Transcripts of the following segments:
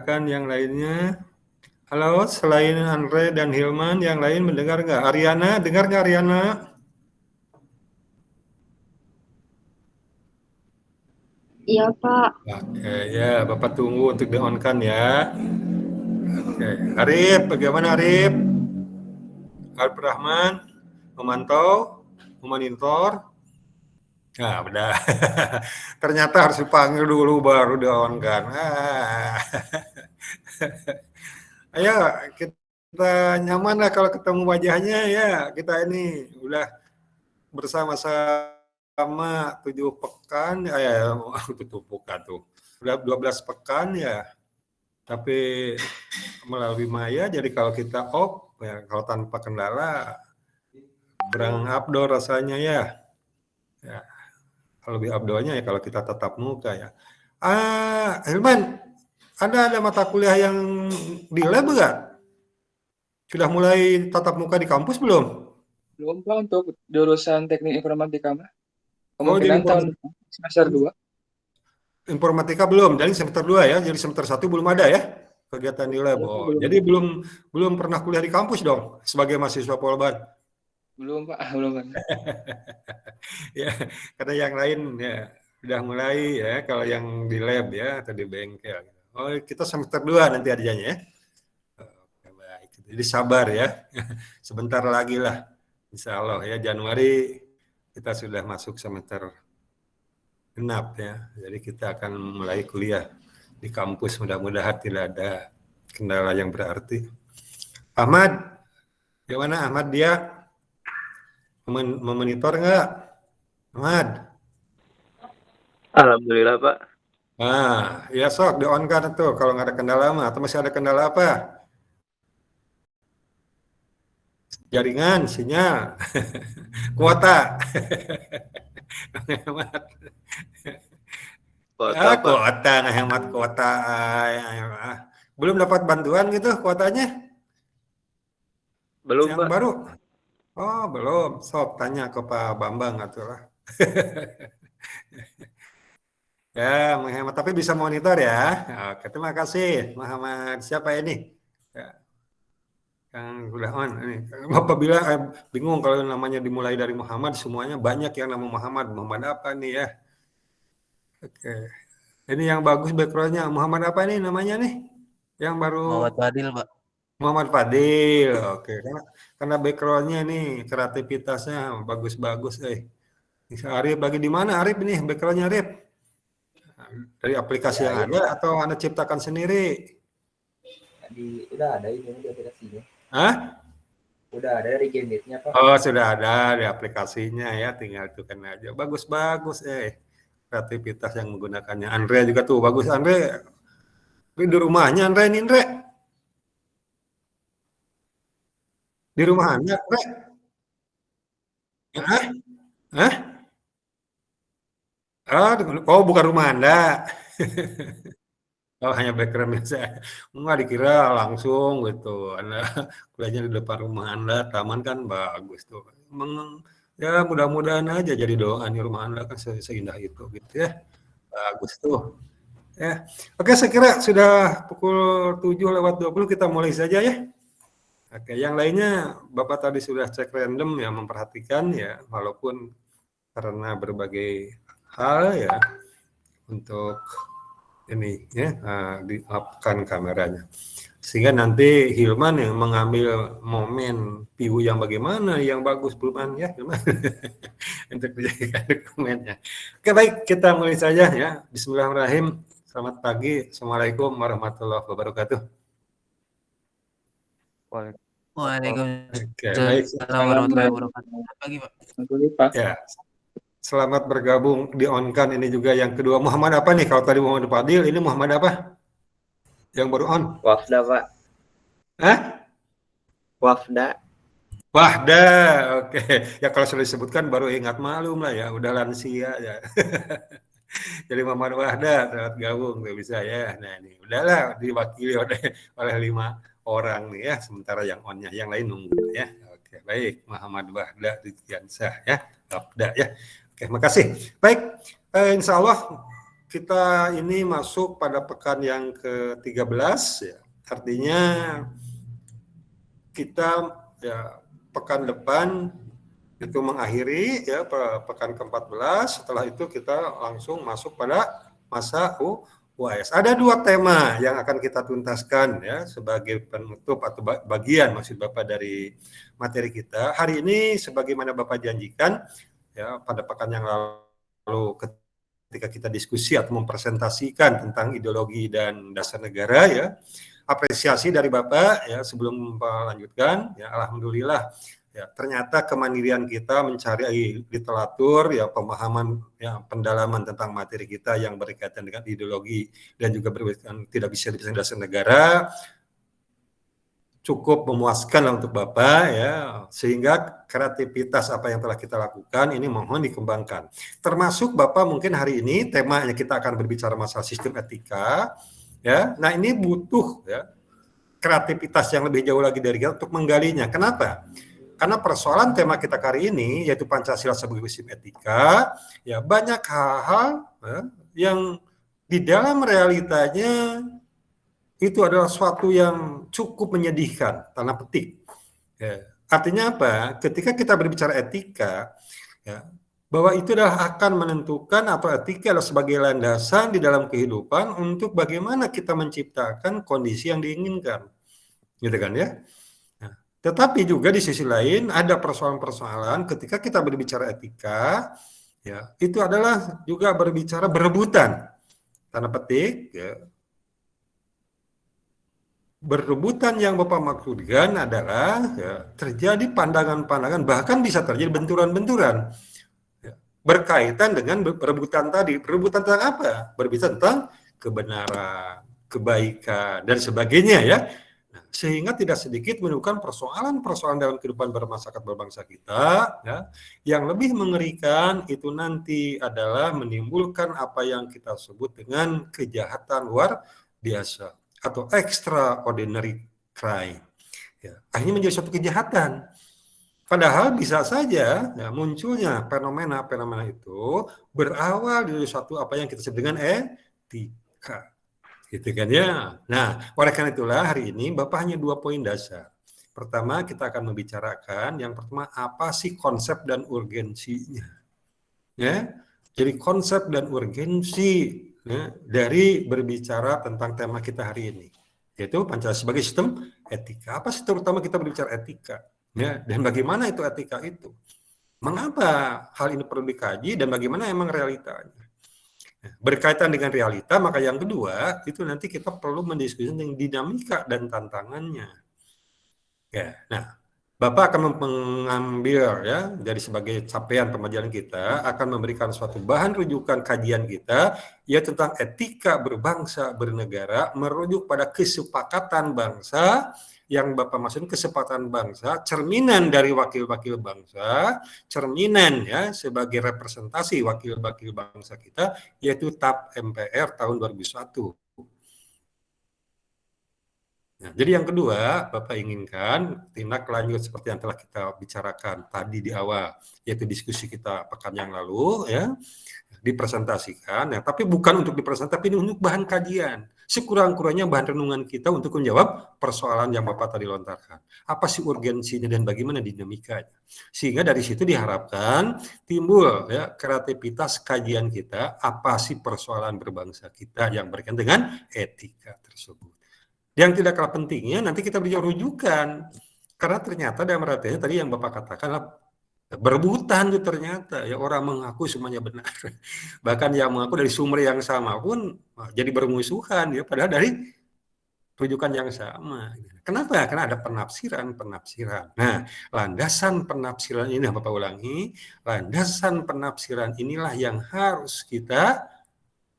silakan yang lainnya. Halo, selain Andre dan Hilman, yang lain mendengar nggak? Ariana, dengar nggak Ariana? Iya, Pak. Oke, ya, Bapak tunggu untuk di-on-kan ya. Oke, Arif, bagaimana Arif? Arif Rahman, memantau, memonitor. Nah, udah. Ternyata harus dipanggil dulu baru di-on-kan. Ayo, kita nyaman lah kalau ketemu wajahnya ya. Kita ini udah bersama-sama 7 pekan, ya, 7 pekan tuh. Udah 12 pekan ya, tapi melalui Maya, jadi kalau kita off, ya, kalau tanpa kendala, kurang abdol rasanya ya. Ya, lebih abdolnya ya kalau kita tatap muka ya. Hilman, ada mata kuliah yang di lab nggak? Sudah mulai tatap muka di kampus belum? Belum Pak untuk jurusan teknik informatika mah. Oh, jadi Kemungkinan tahun depan, semester 2. informatika belum, jadi semester 2 ya, jadi semester 1 belum ada ya kegiatan di lab. Oh, Belum, jadi belum pernah kuliah di kampus dong sebagai mahasiswa Polban. belum Pak, belum Pak. Ya, karena yang lain ya sudah mulai ya, kalau yang di lab ya atau di bengkel. Oh, kita semester 2 nanti adanya ya. Oke, baik. Jadi sabar ya. Sebentar lagi lah. Insya Allah ya, Januari kita sudah masuk semester genap ya. Jadi kita akan mulai kuliah di kampus, mudah-mudahan tidak ada kendala yang berarti. Ahmad, gimana Ahmad, dia memonitor nggak? Ahmad? Alhamdulillah Pak. Nah, ya sok di on kan tuh kalau nggak ada kendala mah. Atau masih ada kendala apa? Jaringan, sinyal, kuota. Kuota Pak. Kuota, ngehemat kuota. Belum dapat bantuan gitu kuotanya? Belum Yang Pak. baru? Oh, belum. Sok tanya ke Pak Bambang atau lah. Ya, menghemat tapi bisa monitor ya. Oke, terima kasih Muhammad. Siapa ini? Ya, yang udah on ini. Bapak bilang bingung kalau namanya dimulai dari Muhammad, semuanya banyak yang nama Muhammad. Muhammad apa nih ya? Oke. Ini yang bagus backgroundnya. Muhammad apa nih namanya nih? Yang baru Muhammad Fadil, Pak. Muhammad Fadil. Oke, karena backgroundnya nih kreativitasnya bagus-bagus. Arif lagi di mana Arif ini backgroundnya Arif? Dari aplikasi yang ada atau Anda ciptakan sendiri? Udah ada ini di aplikasinya. Hah? Udah ada dari Gamebit-nya Pak. Oh, sudah ada di aplikasinya ya, tinggal tekan aja. Bagus-bagus kreativitas yang menggunakannya. Andre juga tuh bagus. Andre di rumahnya Andre ini Andre. Di rumah Anda, Andre. Hah? Hah? Oh, bukan rumah Anda. Oh, hanya background biasa. Enggak dikira langsung gitu. Anda kuliahnya di depan rumah Anda, taman kan bagus tuh. Ya mudah-mudahan aja jadi doa di rumah Anda kan seindah itu gitu ya. Bagus tuh. Ya. Oke, saya kira sudah pukul 7:20 kita mulai saja ya. Oke, yang lainnya Bapak tadi sudah cek random ya, memperhatikan ya, walaupun karena berbagai hal ya untuk ini ya di-up-kan kameranya. Sehingga nanti Hilman yang mengambil momen view yang bagaimana yang bagus Hilman ya Hilman untuk dijadikan dokumennya. Oke, baik, kita mulai saja ya. Bismillahirrahmanirrahim. Selamat pagi. Assalamualaikum warahmatullahi wabarakatuh. Waalaikumsalam warahmatullahi wabarakatuh. Selamat pagi, Pak. Ya. Selamat bergabung di on-kan ini juga yang kedua. Muhammad apa nih? Kalau tadi Muhammad Fadil, ini Muhammad apa? Yang baru on? Wafda Pak. Hah? Wafda. Wahda, oke. Ya kalau sudah disebutkan baru ingat, malum lah ya, udah lansia ya. Jadi Muhammad Wahda selamat gabung, nggak bisa ya. Nah ini udahlah diwakili oleh 5 orang nih ya, sementara yang onnya, yang lain nunggu ya. Oke, baik, Muhammad Wahda Ridyansyah ya, Wahda ya. Oke, makasih. Baik, insya Allah kita ini masuk pada pekan yang ke-13 ya. Artinya kita ya pekan depan itu mengakhiri ya pekan ke-14. Setelah itu kita langsung masuk pada masa UAS. Ada 2 tema yang akan kita tuntaskan ya sebagai penutup atau bagian maksud Bapak dari materi kita. Hari ini sebagaimana Bapak janjikan ya pada pekan yang lalu ketika kita diskusi atau mempresentasikan tentang ideologi dan dasar negara ya. Apresiasi dari Bapak ya sebelum melanjutkan ya alhamdulillah ya ternyata kemandirian kita mencari literatur ya pemahaman ya pendalaman tentang materi kita yang berkaitan dengan ideologi dan juga berkaitan tidak bisa dasar negara cukup memuaskan untuk Bapak ya sehingga kreativitas apa yang telah kita lakukan ini mohon dikembangkan. Termasuk Bapak mungkin hari ini temanya kita akan berbicara masalah sistem etika ya. Nah, ini butuh ya kreativitas yang lebih jauh lagi dari kita untuk menggalinya. Kenapa? Karena persoalan tema kita kali ini yaitu Pancasila sebagai sistem etika ya banyak hal-hal ya, yang di dalam realitanya itu adalah suatu yang cukup menyedihkan, tanda petik. Ya. Artinya apa? Ketika kita berbicara etika, ya, bahwa itu adalah akan menentukan atau etika adalah sebagai landasan di dalam kehidupan untuk bagaimana kita menciptakan kondisi yang diinginkan. Gitu kan ya? Nah, tetapi juga di sisi lain ada persoalan-persoalan ketika kita berbicara etika, ya, itu adalah juga berbicara berebutan. Tanda petik, ya. Berebutan yang Bapak maksudkan adalah ya, terjadi pandangan-pandangan, bahkan bisa terjadi benturan-benturan ya, berkaitan dengan perebutan tadi. Perebutan tentang apa? Berbicara tentang kebenaran, kebaikan, dan sebagainya ya. Nah, sehingga tidak sedikit menemukan persoalan-persoalan dalam kehidupan bermasyarakat berbangsa kita ya, yang lebih mengerikan itu nanti adalah menimbulkan apa yang kita sebut dengan kejahatan luar biasa atau extraordinary crime. Ya, akhirnya menjadi suatu kejahatan. Padahal bisa saja ya, munculnya fenomena-fenomena itu berawal dari suatu apa yang kita sebut dengan etika. Gitu kan ya. Nah, oleh karena itulah hari ini Bapak hanya 2 poin dasar. Pertama, kita akan membicarakan yang pertama apa sih konsep dan urgensinya. Ya. Jadi konsep dan urgensi ya, dari berbicara tentang tema kita hari ini, yaitu Pancasila sebagai sistem etika. Apa sih terutama kita berbicara etika? Ya, dan bagaimana itu etika itu? Mengapa hal ini perlu dikaji dan bagaimana emang realitanya? Berkaitan dengan realita, maka yang kedua itu nanti kita perlu mendiskusikan tentang dinamika dan tantangannya. Ya, nah. Bapak akan mengambil ya dari sebagai capaian pembelajaran kita akan memberikan suatu bahan rujukan kajian kita yaitu tentang etika berbangsa bernegara merujuk pada kesepakatan bangsa yang Bapak maksud kesepakatan bangsa cerminan dari wakil-wakil bangsa cerminan ya sebagai representasi wakil-wakil bangsa kita yaitu TAP MPR tahun 2001. Nah, jadi yang kedua, Bapak inginkan tindak lanjut seperti yang telah kita bicarakan tadi di awal, yaitu diskusi kita pekan yang lalu, ya, dipresentasikan, ya, tapi bukan untuk dipresentasikan, tapi untuk bahan kajian. Sekurang-kurangnya bahan renungan kita untuk menjawab persoalan yang Bapak tadi lontarkan. Apa sih urgensinya dan bagaimana dinamikanya? Sehingga dari situ diharapkan timbul ya kreativitas kajian kita, apa sih persoalan berbangsa kita yang berkaitan dengan etika tersebut. Yang tidak kalah pentingnya nanti kita beri rujukan karena ternyata dalam artinya tadi yang Bapak katakan berebutan itu ternyata ya orang mengaku semuanya benar bahkan yang mengaku dari sumber yang sama pun jadi bermusuhan ya padahal dari rujukan yang sama. Kenapa? Karena ada penafsiran. Nah, landasan penafsiran ini Bapak ulangi, landasan penafsiran inilah yang harus kita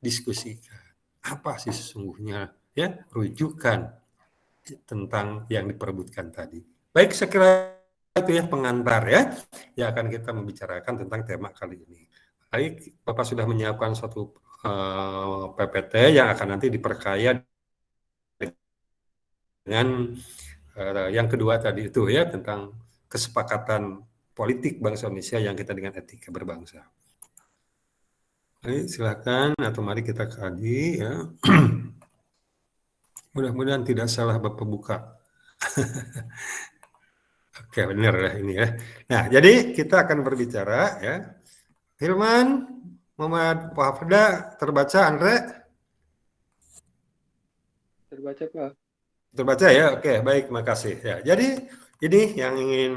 diskusikan. Apa sih sesungguhnya ya rujukan tentang yang diperebutkan tadi. Baik, saya kira itu ya pengantar ya yang akan kita membicarakan tentang tema kali ini. Baik, Bapak sudah menyiapkan suatu PPT yang akan nanti diperkaya dengan yang kedua tadi itu ya tentang kesepakatan politik bangsa Indonesia yang kita dengan etika berbangsa. Baik, silakan atau mari kita kaji ya. Mudah-mudahan tidak salah Bapak buka. Oke, benar ya ini ya. Nah, jadi kita akan berbicara ya. Hilman, Muhammad Wafda, terbaca Andre? Terbaca, Pak. Terbaca ya? Oke, baik, makasih ya. Jadi ini yang ingin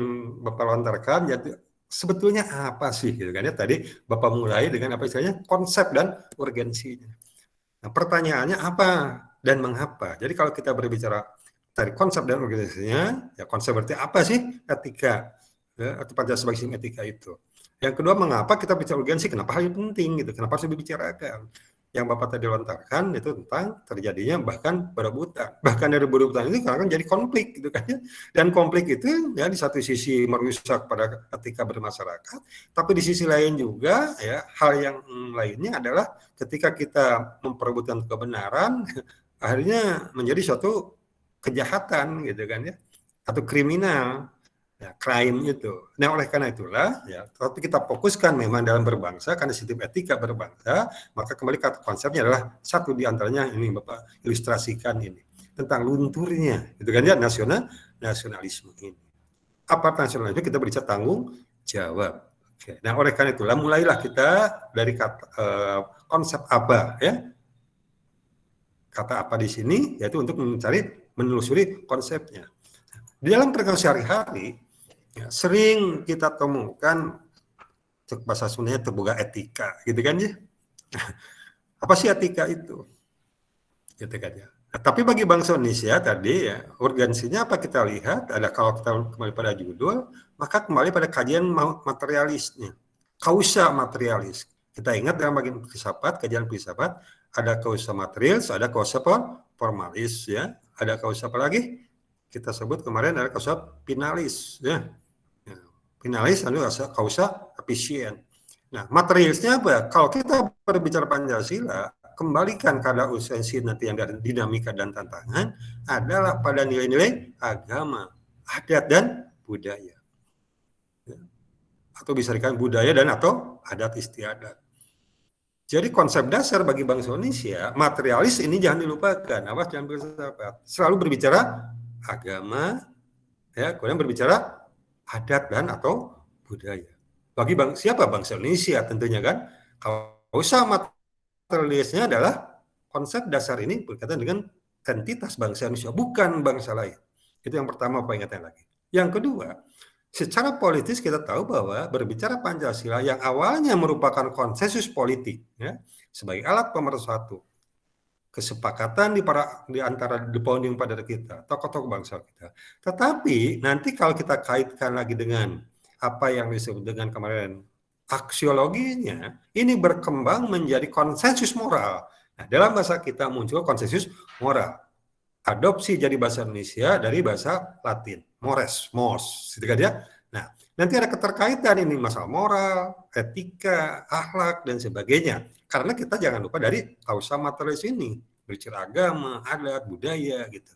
Bapak lontarkan, jadi sebetulnya apa sih gitu kan ya? Tadi Bapak mulai dengan apa istilahnya konsep dan urgensinya. Nah, pertanyaannya apa dan mengapa? Jadi kalau kita berbicara dari konsep dan urgensinya, ya konsep berarti apa sih etika ya, atau Pancasila sebagai sistem etika itu. Yang kedua, mengapa kita bicara urgensi? Kenapa hal ini penting gitu? Kenapa harus dibicarakan? Yang Bapak tadi lontarkan itu tentang terjadinya bahkan berebutan. Bahkan dari berebutan itu kan jadi konflik gitu kan ya. Dan konflik itu ya di satu sisi merusak pada etika bermasyarakat, tapi di sisi lain juga ya hal yang lainnya adalah ketika kita memperebutkan kebenaran akhirnya menjadi suatu kejahatan gitu kan ya atau kriminal. Ya, crime itu. Nah, oleh karena itulah, ya, tapi kita fokuskan memang dalam berbangsa, karena sistem etika berbangsa, maka kembali ke konsepnya adalah satu di antaranya ini Bapak ilustrasikan ini tentang lunturnya, itu kan ya nasionalisme ini. Apa nasionalisme? Kita berbicara tanggung jawab. Oke. Nah, oleh karena itulah mulailah kita dari kata, konsep apa ya? Kata apa di sini? Yaitu untuk menelusuri konsepnya. Di dalam pergaulan sehari-hari ya, sering kita temukan bahasa Sundanya terbuka etika, gitu kan ya? Apa sih etika itu? Gitu kan ya. Nah, tapi bagi bangsa Indonesia tadi ya urgensinya apa kita lihat? Ada kalau kita kembali pada judul, maka kembali pada kajian materialisnya, kausa materialis. Kita ingat dalam bagian filsafat, kajian filsafat ada kausa materialis, ada kausa formalis ya, ada kausa apa lagi? Kita sebut kemarin ada kausa finalis ya. Finalis lalu kausa efisien. Nah, materialisnya apa? Kalau kita berbicara Pancasila, kembalikan pada urgensi nanti yang dari dinamika dan tantangan adalah pada nilai-nilai agama, adat dan budaya. Atau bisa dikatakan budaya dan atau adat istiadat. Jadi konsep dasar bagi bangsa Indonesia, materialis ini jangan dilupakan. Awas jangan bersahabat. Selalu berbicara agama, ya, kemudian berbicara adat dan atau budaya. Bagi siapa bangsa Indonesia tentunya kan. Kausa materialisnya adalah konsep dasar ini berkaitan dengan entitas bangsa Indonesia, bukan bangsa lain. Itu yang pertama, Pak, ingatkan lagi. Yang kedua, secara politis kita tahu bahwa berbicara Pancasila yang awalnya merupakan konsensus politik ya, sebagai alat pemersatu kesepakatan di antara the founding father kita, tokoh-tokoh bangsa kita. Tetapi nanti kalau kita kaitkan lagi dengan apa yang disebut dengan kemarin aksiologinya, ini berkembang menjadi konsensus moral. Nah, dalam bahasa kita muncul konsensus moral. Adopsi jadi bahasa Indonesia dari bahasa Latin, mos, gitu kan ya. Nah, nanti ada keterkaitan ini masalah moral, etika, akhlak dan sebagainya. Karena kita jangan lupa dari kausa materialis ini, berbicara agama, adat, budaya gitu.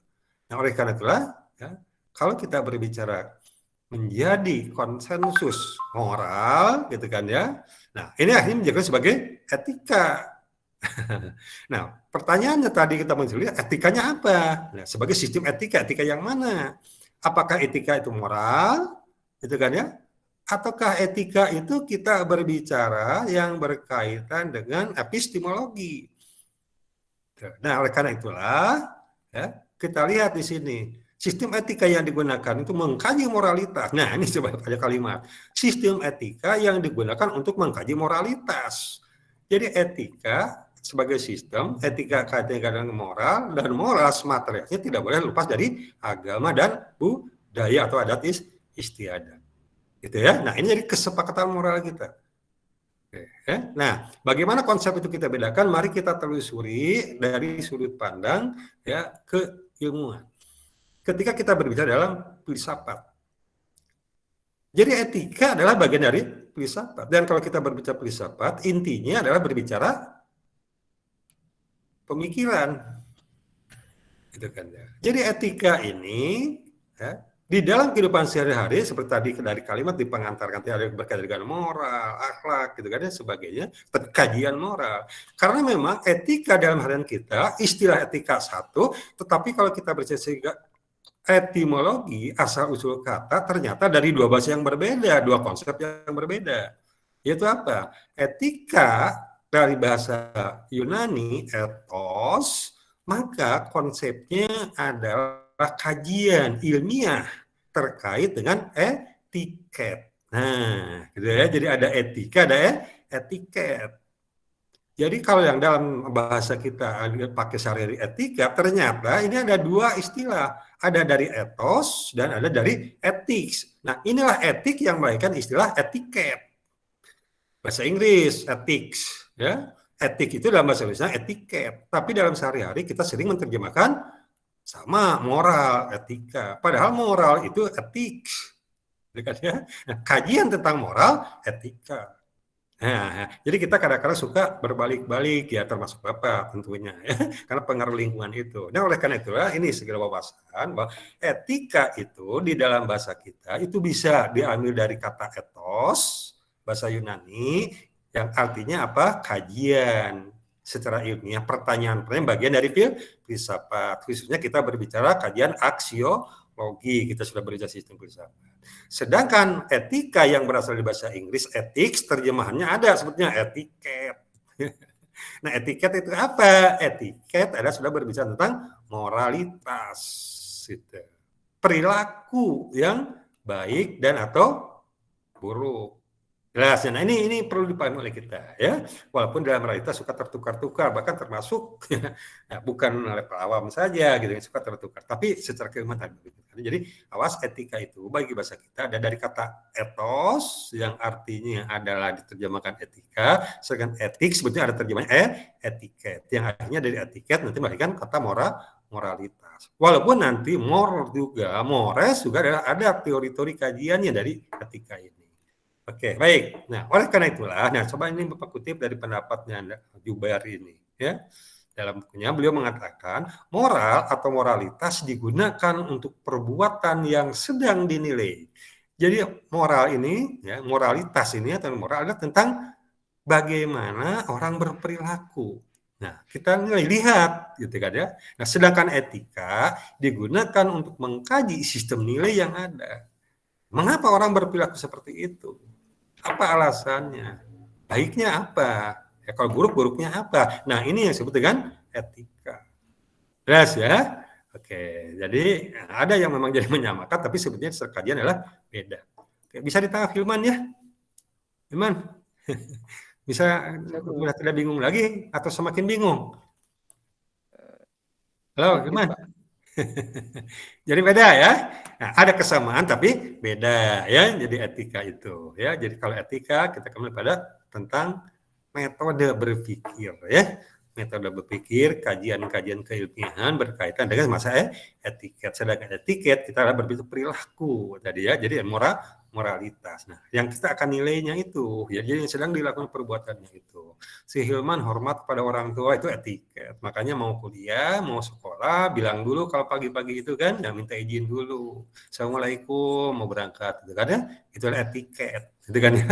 Nah, oleh karena itulah ya, kalau kita berbicara menjadi konsensus moral gitu kan ya. Nah, ini akhirnya menjadi sebagai etika. Nah, pertanyaannya tadi kita mencari etikanya apa? Nah, sebagai sistem etika yang mana? Apakah etika itu moral? Itu kan ya? Ataukah etika itu kita berbicara yang berkaitan dengan epistemologi? Nah, oleh karena itulah ya, kita lihat di sini sistem etika yang digunakan itu mengkaji moralitas. Nah, ini coba ada kalimat. Sistem etika yang digunakan untuk mengkaji moralitas. Jadi etika sebagai sistem, etika kaitannya dengan moral, dan moral materialnya tidak boleh lepas dari agama dan budaya atau adat istiadat. Gitu ya. Nah, ini jadi kesepakatan moral kita. Oke, ya. Nah, bagaimana konsep itu kita bedakan? Mari kita telusuri dari sudut pandang ya keilmuan. Ketika kita berbicara dalam filsafat. Jadi etika adalah bagian dari filsafat. Dan kalau kita berbicara filsafat, intinya adalah berbicara pemikiran. Gitu kan ya. Jadi etika ini ya, di dalam kehidupan sehari-hari seperti tadi dari kalimat di pengantar nanti ada berkaitan dengan moral, akhlak gitu kan dan sebagainya, kajian moral. Karena memang etika dalam harian kita, istilah etika satu, tetapi kalau kita bercerita etimologi asal usul kata ternyata dari dua bahasa yang berbeda, dua konsep yang berbeda. Yaitu apa? Etika dari bahasa Yunani ethos, maka konsepnya adalah kajian ilmiah terkait dengan etiket. Nah, gitu ya. Jadi ada etika, ada etiket. Jadi kalau yang dalam bahasa kita pakai sehari-hari etika, ternyata ini ada dua istilah. Ada dari ethos dan ada dari ethics. Nah, inilah etik yang melahirkan istilah etiket. Bahasa Inggris, ethics. Ya. Etik itu dalam bahasa Inggrisnya etiket. Tapi dalam sehari-hari kita sering menerjemahkan sama moral, etika. Padahal moral itu ethics. Nah, kajian tentang moral, etika. Nah, jadi kita kadang-kadang suka berbalik-balik ya, termasuk Bapak tentunya ya, karena pengaruh lingkungan itu. Nah, oleh karena itulah ini segala wawasan bahwa etika itu di dalam bahasa kita itu bisa diambil dari kata ethos, bahasa Yunani, yang artinya apa? Kajian secara ilmiah, pertanyaan-pertanyaan bagian dari filsafat. Khususnya kita berbicara kajian aksiologi, kita sudah berbicara sistem filsafat. Sedangkan etika yang berasal dari bahasa Inggris, ethics, terjemahannya ada sebetulnya etiket. Nah, etiket itu apa? Etiket adalah sudah berbicara tentang moralitas. Gitu. Perilaku yang baik dan atau buruk. Jelas, nah ini perlu dipahami oleh kita ya. Walaupun dalam realitas suka tertukar-tukar, bahkan termasuk ya, bukan level awam saja gitu suka tertukar, tapi secara keilmuan tadi. Jadi awas etika itu bagi bahasa kita ada dari kata ethos yang artinya adalah diterjemahkan etika, sedangkan etik sebetulnya ada terjemahan etiket yang artinya dari etiket nanti melahirkan kata moralitas. Walaupun nanti mores juga ada teori-teori kajiannya dari etika ini. Oke, baik. Nah, oleh karena itulah, nah coba ini Bapak kutip dari pendapatnya Jubair ini, ya. Dalam bukunya beliau mengatakan moral atau moralitas digunakan untuk perbuatan yang sedang dinilai. Jadi moral ini, ya, moralitas ini atau moral adalah tentang bagaimana orang berperilaku. Nah, kita lihat, gitu kan ya. Nah, sedangkan etika digunakan untuk mengkaji sistem nilai yang ada. Mengapa orang berperilaku seperti itu? Apa alasannya? Baiknya apa? Ya, kalau buruknya apa? Nah, ini yang disebut dengan etika. Jelas ya? Oke, jadi ada yang memang jadi menyamakan, tapi sebetulnya kajian adalah beda. Oke, bisa ditangkap Hilman ya? Hilman? Bisa sudah tidak bingung lagi atau semakin bingung? Halo, Hilman? Jadi beda ya. Nah, ada kesamaan tapi beda ya. Jadi etika itu ya. Jadi kalau etika kita kembali pada tentang metode berpikir ya. Metode berpikir, kajian-kajian keilmiahan berkaitan dengan masalah etiket. Sedangkan etiket kita berbicara perilaku tadi ya. Jadi moralitas. Nah, yang kita akan nilainya itu ya. Jadi yang sedang dilakukan perbuatannya itu. Si Hilman hormat pada orang tua itu etiket. Makanya mau kuliah, mau sekolah, bilang dulu kalau pagi-pagi itu kan, ya minta izin dulu. Assalamualaikum, mau berangkat, gitu kan ya? Itu adalah etiket, gitu kan ya?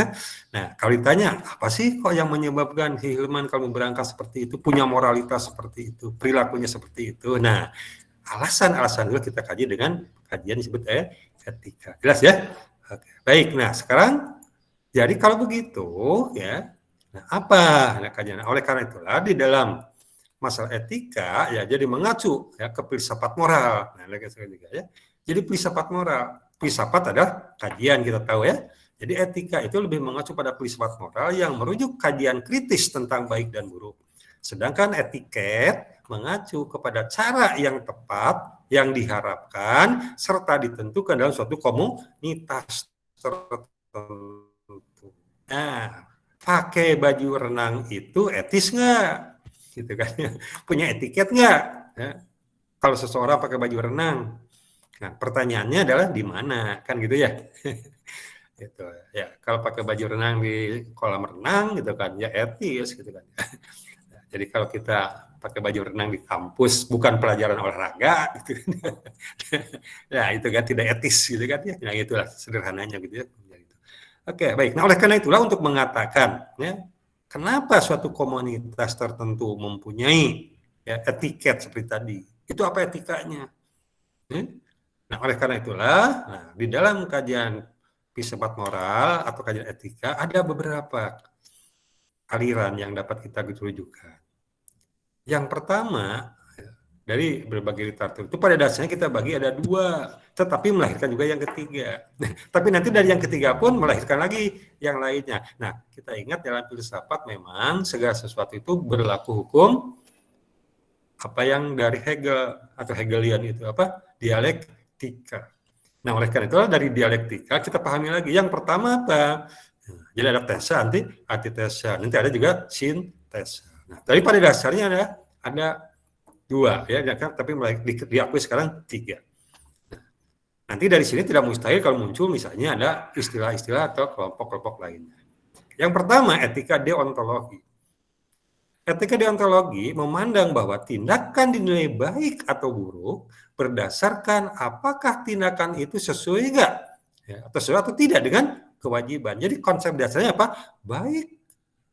Nah, kalau ditanya, apa sih kok yang menyebabkan si Hilman kalau berangkat seperti itu, punya moralitas seperti itu, perilakunya seperti itu? Nah, alasan-alasan dulu kita kaji dengan kajian disebut etika. Jelas ya? Oke, baik. Nah, sekarang jadi kalau begitu ya, nah apa? Nah, kajian. Oleh karena itulah di dalam masalah etika ya jadi mengacu ya ke filsafat moral. Nah, juga ya. Jadi filsafat moral. Filsafat adalah kajian kita tahu ya. Jadi etika itu lebih mengacu pada filsafat moral yang merujuk kajian kritis tentang baik dan buruk. Sedangkan etiket mengacu kepada cara yang tepat yang diharapkan serta ditentukan dalam suatu komunitas tertentu. Nah, pakai baju renang itu etis nggak? Gitu kan? Punya etiket nggak? Ya. Kalau seseorang pakai baju renang, nah pertanyaannya adalah di mana? Kan gitu ya? Gitu ya. Kalau pakai baju renang di kolam renang gitu kan, ya etis gitu kan. Jadi kalau kita pakai baju renang di kampus bukan pelajaran olahraga gitu kan. Ya itu kan tidak etis gitu kan ya. Nah itulah sederhananya gitu ya. Oke, baik. Nah, oleh karena itulah untuk mengatakan ya, kenapa suatu komunitas tertentu mempunyai ya, etiket seperti tadi. Itu apa etikanya? Nah, oleh karena itulah, nah, di dalam kajian filsafat moral atau kajian etika ada beberapa aliran yang dapat kita rujukan. Yang pertama, dari berbagai literatur itu pada dasarnya kita bagi ada dua, tetapi melahirkan juga yang ketiga. Tapi nanti dari yang ketiga pun melahirkan lagi yang lainnya. Nah, kita ingat dalam filsafat memang segala sesuatu itu berlaku hukum apa yang dari Hegel atau Hegelian itu apa? Dialektika. Nah, oleh karena itu dari dialektika kita pahami lagi. Yang pertama apa? Jadi ada tesa, antitesa. Nanti ada juga sintesa. Nah, dari pada dasarnya ada dua ya, tapi diakui sekarang tiga. Nanti dari sini tidak mustahil kalau muncul misalnya ada istilah-istilah atau kelompok-kelompok lainnya. Yang pertama etika deontologi. Etika deontologi memandang bahwa tindakan dinilai baik atau buruk berdasarkan apakah tindakan itu sesuai enggak ya, atau sesuai atau tidak dengan kewajiban. Jadi konsep dasarnya apa? Baik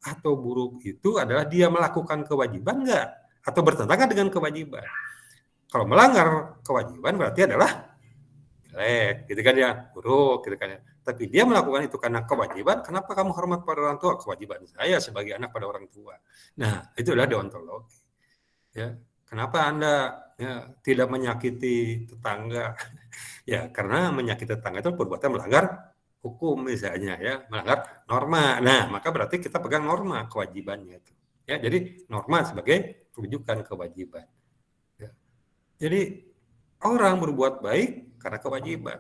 atau buruk itu adalah dia melakukan kewajiban enggak atau bertentangan dengan kewajiban. Kalau melanggar kewajiban berarti adalah jelek, gitu kan ya, buruk, gitu kan ya. Tapi dia melakukan itu karena kewajiban. Kenapa kamu hormat pada orang tua? Kewajiban saya sebagai anak pada orang tua. Nah, itu adalah deontologi. Ya, kenapa Anda ya, tidak menyakiti tetangga? Ya, karena menyakiti tetangga itu perbuatan melanggar hukum misalnya ya, melanggar norma. Nah, maka berarti kita pegang norma kewajibannya itu. Ya, jadi norma sebagai rujukan kewajiban. Ya. Jadi orang berbuat baik karena kewajiban,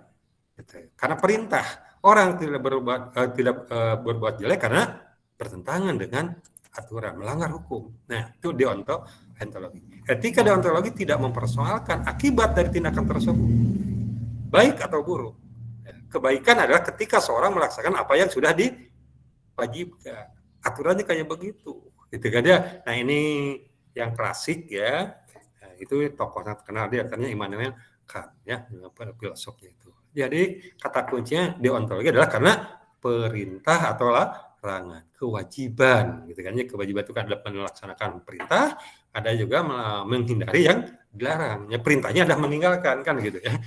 gitu. Karena perintah. Orang tidak berbuat jelek karena bertentangan dengan aturan, melanggar hukum. Nah, itu deontologi. Etika deontologi tidak mempersoalkan akibat dari tindakan tersebut, baik atau buruk. Kebaikan adalah ketika seorang melaksanakan apa yang sudah diwajibkan. Aturannya kayak begitu. Gitu kan ya. Nah, ini yang klasik ya. Nah, itu tokoh terkenal dia katanya Immanuel Kant ya, filosofnya itu. Jadi kata kuncinya deontologi adalah karena perintah atau larangan, kewajiban gitu kan ya. Kewajiban itu kan adalah melaksanakan perintah, ada juga menghindari yang dilarang. Ya, perintahnya adalah meninggalkan kan gitu ya.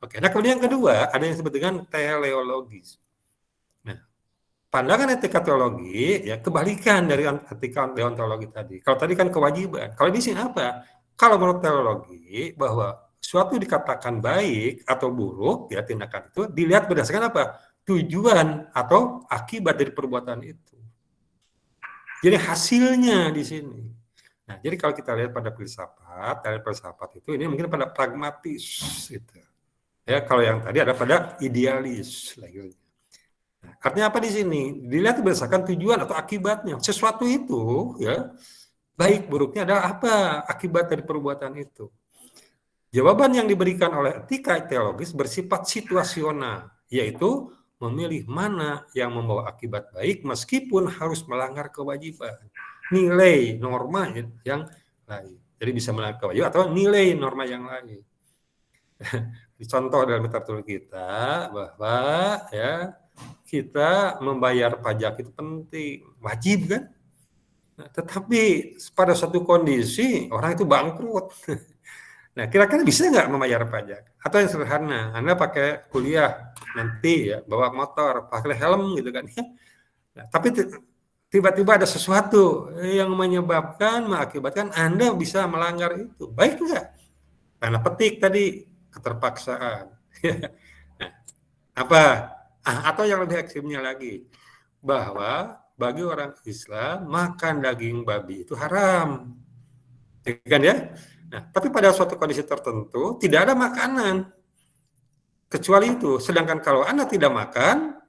Oke, nah kemudian yang kedua ada yang disebut dengan teleologis. Nah, pandangan etika teologi ya kebalikan dari etika deontologi tadi. Kalau tadi kan kewajiban, kalau di sini apa? Kalau menurut teologi bahwa suatu dikatakan baik atau buruk ya tindakan itu dilihat berdasarkan apa? Tujuan atau akibat dari perbuatan itu. Jadi hasilnya di sini. Nah, jadi kalau kita lihat pada filsafat, dari filsafat itu ini mungkin pada pragmatis gitu. Ya, kalau yang tadi ada pada idealis lagi. Nah, artinya apa di sini? Dilihat berdasarkan tujuan atau akibatnya. Sesuatu itu ya baik buruknya adalah apa akibat dari perbuatan itu. Jawaban yang diberikan oleh etika teologis bersifat situasional, yaitu memilih mana yang membawa akibat baik meskipun harus melanggar kewajiban. Nilai norma yang lain. Jadi bisa melanggar kewajiban atau nilai norma yang lain. Contoh dalam literatur kita bahwa ya kita membayar pajak itu penting, wajib kan? Nah, tetapi pada suatu kondisi orang itu bangkrut. Nah, kira-kira bisa nggak membayar pajak? Atau yang sederhana, Anda pakai kuliah nanti ya, bawa motor, pakai helm gitu kan. Nah, tapi tiba-tiba ada sesuatu yang mengakibatkan Anda bisa melanggar itu. Baik nggak? Karena petik tadi, keterpaksaan. Nah, apa? Atau yang lebih ekstrimnya lagi, bahwa bagi orang Islam, makan daging babi itu haram. Kan ya? Nah, tapi pada suatu kondisi tertentu tidak ada makanan kecuali itu. Sedangkan kalau Anda tidak makan,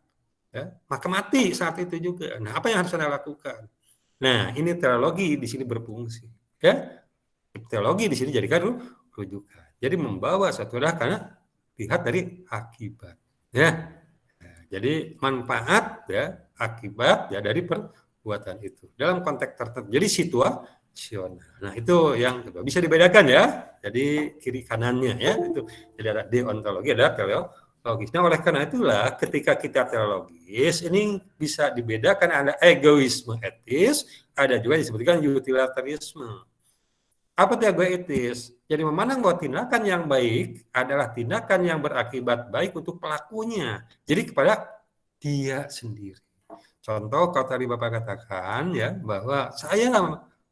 ya, maka mati saat itu juga. Nah, apa yang harus Anda lakukan? Nah, ini teologi di sini berfungsi. Ya, teologi di sini jadikan rujukan. Jadi membawa satu karena lihat dari akibat. Ya, nah, jadi manfaat ya akibat ya dari perbuatan itu dalam konteks tertentu. Jadi Nah, itu yang kedua. Bisa dibedakan ya. Jadi kiri kanannya ya itu. Jadi ada deontologi, ada teleologis. Nah, oleh karena itulah ketika kita teologis ini bisa dibedakan, ada egoisme etis, ada juga disebutkan utilitarisme. Apa itu egoistis? Jadi memandang bahwa tindakan yang baik adalah tindakan yang berakibat baik untuk pelakunya. Jadi kepada dia sendiri. Contoh kalau tadi Bapak katakan ya bahwa saya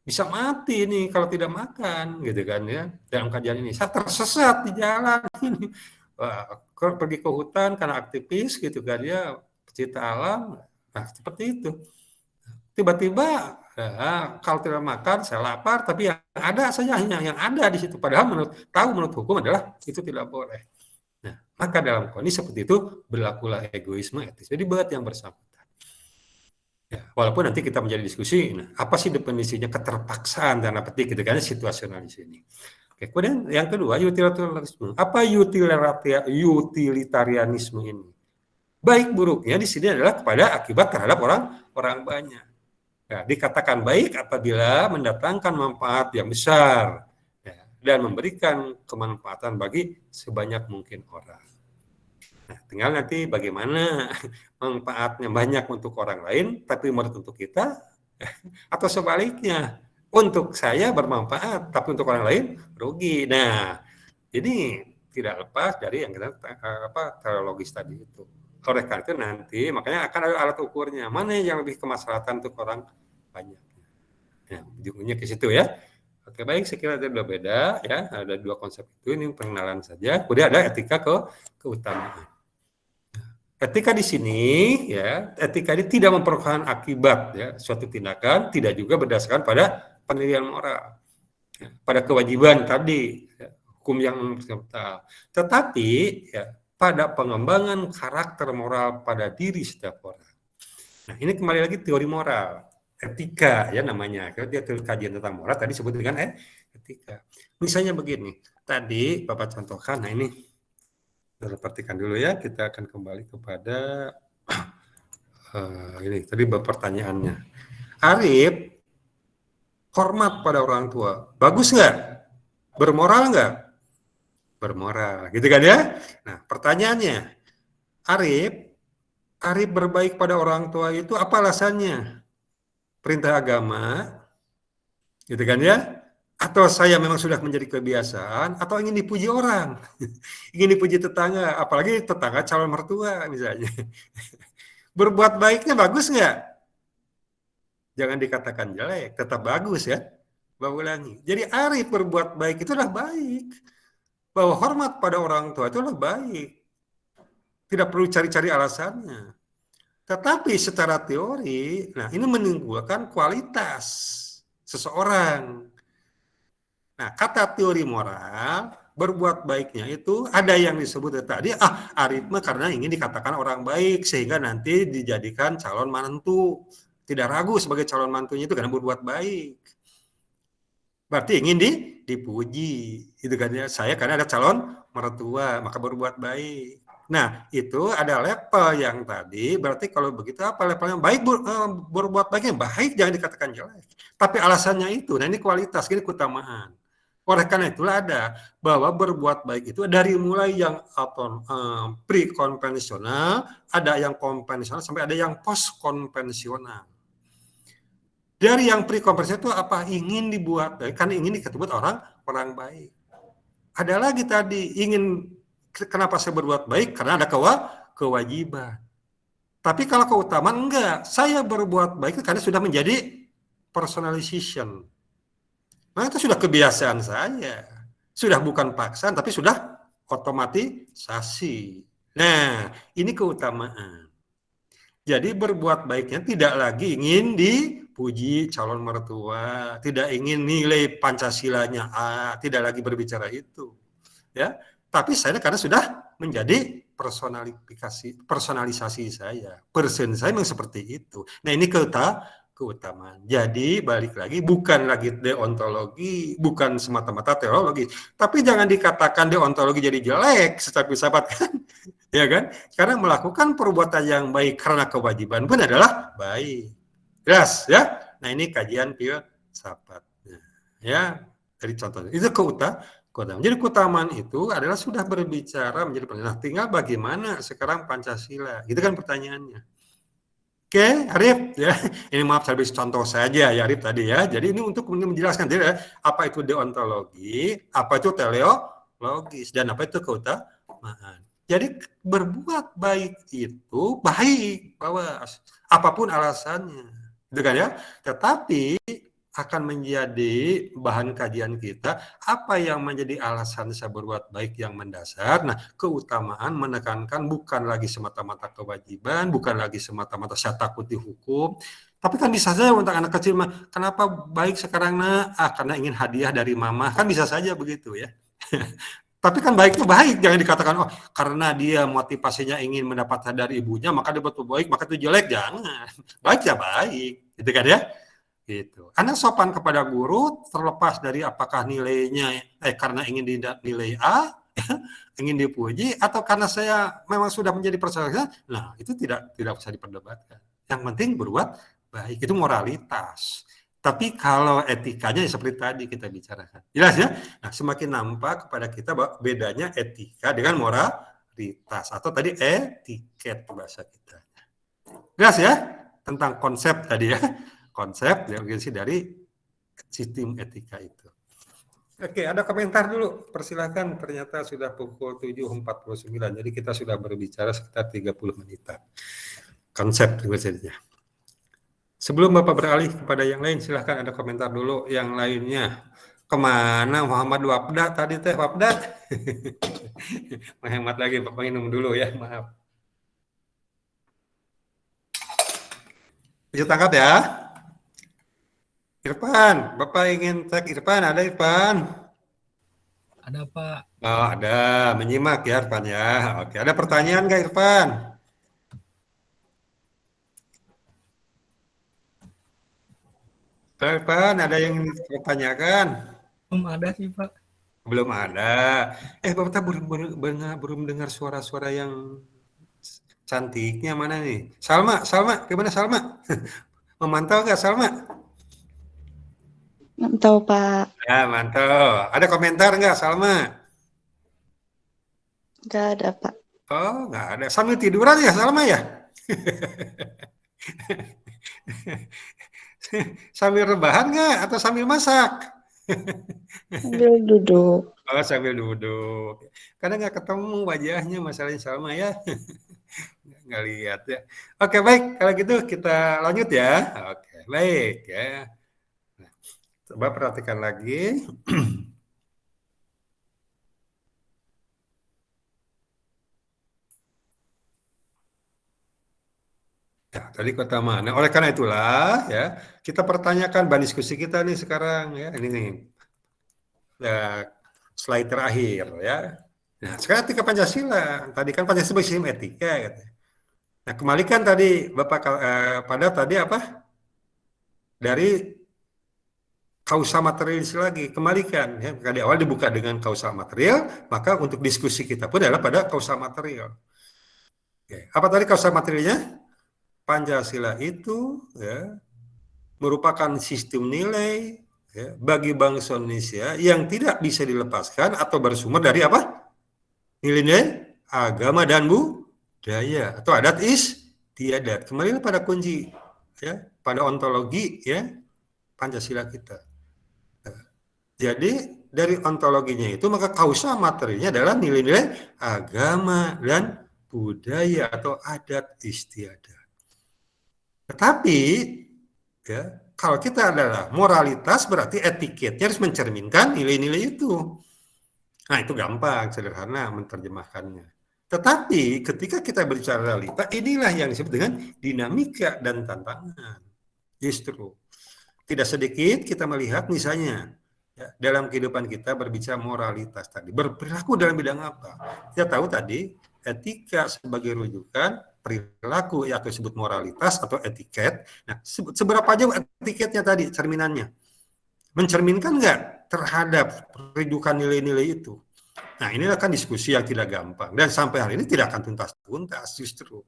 bisa mati nih kalau tidak makan gitu kan ya, dalam kajian ini saya tersesat di jalan ini. Wah, pergi ke hutan karena aktivis gitu kan ya, pecinta alam. Nah, seperti itu. Tiba-tiba kalau tidak makan saya lapar, tapi yang ada saja hanya yang ada di situ, padahal menurut hukum adalah itu tidak boleh. Nah, maka dalam kondisi seperti itu berlakulah egoisme etis. Jadi buat yang bersangkutan. Ya, walaupun nanti kita menjadi diskusi, nah, apa sih definisinya keterpaksaan tanda petik gitu kan, situasional di sini. Oke, kemudian yang kedua utilitarisme. Apa utilitarianisme ini? Baik buruknya di sini adalah kepada akibat terhadap orang banyak. Ya, dikatakan baik apabila mendatangkan manfaat yang besar ya, dan memberikan kemanfaatan bagi sebanyak mungkin orang. Nah, tinggal nanti bagaimana manfaatnya banyak untuk orang lain, tapi mudarat untuk kita, atau sebaliknya, untuk saya bermanfaat, tapi untuk orang lain rugi. Nah, ini tidak lepas dari yang kita teologis tadi itu. Oleh karena itu nanti, makanya akan ada alat ukurnya, mana yang lebih kemaslahatan untuk orang banyak. Nah, ujungnya ke situ ya. Oke, baik, saya kira ada beda ya, ada dua konsep itu, ini pengenalan saja. Kemudian ada etika keutamaan. Etika di sini ya, etika ini tidak memperolehkan akibat ya suatu tindakan, tidak juga berdasarkan pada penilaian moral, ya, pada kewajiban tadi, ya, hukum yang universal, tetapi ya pada pengembangan karakter moral pada diri setiap orang. Nah, ini kembali lagi teori moral, etika ya namanya. Kalau dia kajian tentang moral tadi sebut dengan etika. Misalnya begini, tadi Bapak contohkan, nah ini perhatikan dulu ya, kita akan kembali kepada ini tadi pertanyaannya. Arif hormat pada orang tua, bagus nggak? Bermoral nggak? Bermoral, gitu kan ya? Nah, pertanyaannya, Arif berbaik pada orang tua itu apa alasannya? Perintah agama, gitu kan ya? Atau saya memang sudah menjadi kebiasaan, atau ingin dipuji orang, ingin dipuji tetangga, apalagi tetangga calon mertua misalnya. Berbuat baiknya bagus nggak? Jangan dikatakan jelek, tetap bagus ya. Bahwa ulangi. Jadi Arif berbuat baik itu adalah baik. Bahwa hormat pada orang tua itu adalah baik. Tidak perlu cari-cari alasannya. Tetapi secara teori, nah ini menimbulkan kualitas seseorang. Nah, kata teori moral, berbuat baiknya itu ada yang disebut tadi, Arif mah karena ingin dikatakan orang baik, sehingga nanti dijadikan calon mantu. Tidak ragu sebagai calon mantunya itu karena berbuat baik. Berarti ingin dipuji. Itu kan ya, saya karena ada calon mertua, maka berbuat baik. Nah, itu ada level yang tadi, berarti kalau begitu apa levelnya? Baik, berbuat baiknya baik, jangan dikatakan jelek. Tapi alasannya itu, nah ini kualitas, ini keutamaan. Oleh karena itulah ada bahwa berbuat baik itu dari mulai yang pre-konvensional, ada yang konvensional, sampai ada yang post-konvensional. Dari yang pre-konvensional itu apa? Ingin dibuat baik, karena ingin disebut orang baik. Ada lagi tadi, kenapa saya berbuat baik? Karena ada kewajiban. Tapi kalau keutamaan enggak, saya berbuat baik karena sudah menjadi personalization. Nah, itu sudah kebiasaan saya. Sudah bukan paksaan, tapi sudah otomatisasi. Nah, ini keutamaan. Jadi berbuat baiknya tidak lagi ingin dipuji calon mertua, tidak ingin nilai Pancasilanya A, tidak lagi berbicara itu. Ya, tapi saya karena sudah menjadi personalisasi saya. Person saya memang seperti itu. Nah, ini keutamaan. Jadi balik lagi, bukan lagi deontologi, bukan semata-mata teologi, tapi jangan dikatakan deontologi jadi jelek secara filsafat kan, ya kan? Karena melakukan perbuatan yang baik karena kewajiban pun adalah baik. Jelas ya? Nah, ini kajian filsafat. Nah, ya dari contohnya itu keutamaan. Jadi keutamaan itu adalah sudah berbicara menjadi Pancasila. Nah, tinggal bagaimana sekarang Pancasila, itu kan pertanyaannya. Oke, Arif, ya. Ini maaf saya beri contoh saja ya Arif tadi ya. Jadi ini untuk menjelaskan tidak apa itu deontologi, apa itu teleologis, dan apa itu keutamaan. Jadi berbuat baik itu baik, bawas, apapun alasannya, gitu kan ya. Tetapi akan menjadi bahan kajian kita apa yang menjadi alasan saya berbuat baik yang mendasar. Nah, keutamaan menekankan bukan lagi semata-mata kewajiban, bukan lagi semata-mata saya takut dihukum, tapi kan bisa saja untuk anak kecil mah, kenapa baik sekarang nak? Karena ingin hadiah dari mama, kan bisa saja begitu ya. Tapi kan baik itu baik, jangan dikatakan oh karena dia motivasinya ingin mendapat hadiah dari ibunya maka dia betul baik, maka itu jelek, jangan. Baik ya baik, gitu kan ya. Gitu. Anak sopan kepada guru terlepas dari apakah nilainya karena ingin dinilai A, ingin dipuji atau karena saya memang sudah menjadi persaudara. Nah, itu tidak usah diperdebatkan. Yang penting berbuat baik, itu moralitas. Tapi kalau etikanya ya seperti tadi kita bicarakan. Jelas ya? Nah, semakin nampak kepada kita bahwa bedanya etika dengan moralitas atau tadi etiket bahasa kita. Jelas ya? Tentang konsep tadi ya. Konsep dari sistem etika itu. Oke, ada komentar dulu. Persilakan, ternyata sudah pukul 7.49. Jadi kita sudah berbicara sekitar 30 menitan. Konsep biasanya. Sebelum Bapak beralih kepada yang lain, silahkan ada komentar dulu yang lainnya. Kemana Muhammad Wapda tadi teh Wapda? Menghemat lagi, Bapak minum dulu ya, maaf. Bisa tangkap ya? Irfan, Bapak ingin cek Irfan, ada Irfan? Ada Pak. Oh ada, menyimak ya Irfan ya. Oke, ada pertanyaan nggak Irfan? Irfan, ada yang ingin ditanyakan? Belum ada sih Pak. Belum ada. Bapak belum dengar suara-suara yang cantiknya mana nih? Salma, gimana Salma? Memantau nggak Salma? Mantap, Pak. Ya, mantap. Ada komentar nggak, Salma? Nggak ada, Pak. Oh, nggak ada. Sambil tiduran ya, Salma ya? Sambil rebahan nggak? Atau sambil masak? Sambil duduk. Oh, sambil duduk. Karena nggak ketemu wajahnya, masalahnya Salma ya. Nggak lihat ya. Oke, baik. Kalau gitu kita lanjut ya. Oke, baik ya. Coba perhatikan lagi. Ya, tadi kota mana? Oleh karena itulah ya, kita pertanyakan bahan diskusi kita nih sekarang ya. Ini nih. Ya, slide terakhir ya. Nah, sekarang etika Pancasila. Tadi kan Pancasila sistem etika gitu. Nah, kembalikan tadi Bapak pada tadi apa? Dari kausa materialis lagi, kembalikan ya. Di awal dibuka dengan kausa material, maka untuk diskusi kita pun adalah pada kausa material. Oke. Apa tadi kausa materialnya? Pancasila itu ya, merupakan sistem nilai ya, bagi bangsa Indonesia yang tidak bisa dilepaskan atau bersumber dari apa? Nilai-nilai agama dan budaya atau adat istiadat. Kembali pada kunci ya, pada ontologi ya Pancasila kita. Jadi dari ontologinya itu maka kausa materinya adalah nilai-nilai agama dan budaya atau adat istiadat. Tetapi ya, kalau kita adalah moralitas berarti etiketnya harus mencerminkan nilai-nilai itu. Nah itu gampang, sederhana menerjemahkannya. Tetapi ketika kita berbicara realita, inilah yang disebut dengan dinamika dan tantangan. Justru tidak sedikit kita melihat misalnya ya, dalam kehidupan kita berbicara moralitas tadi, berperilaku dalam bidang apa? Kita tahu tadi etika sebagai rujukan perilaku ya, atau disebut moralitas atau etiket. Nah, seberapa jauh etiketnya tadi cerminannya? Mencerminkan nggak terhadap rujukan nilai-nilai itu? Nah, ini akan diskusi yang tidak gampang dan sampai hari ini tidak akan tuntas-tuntas justru.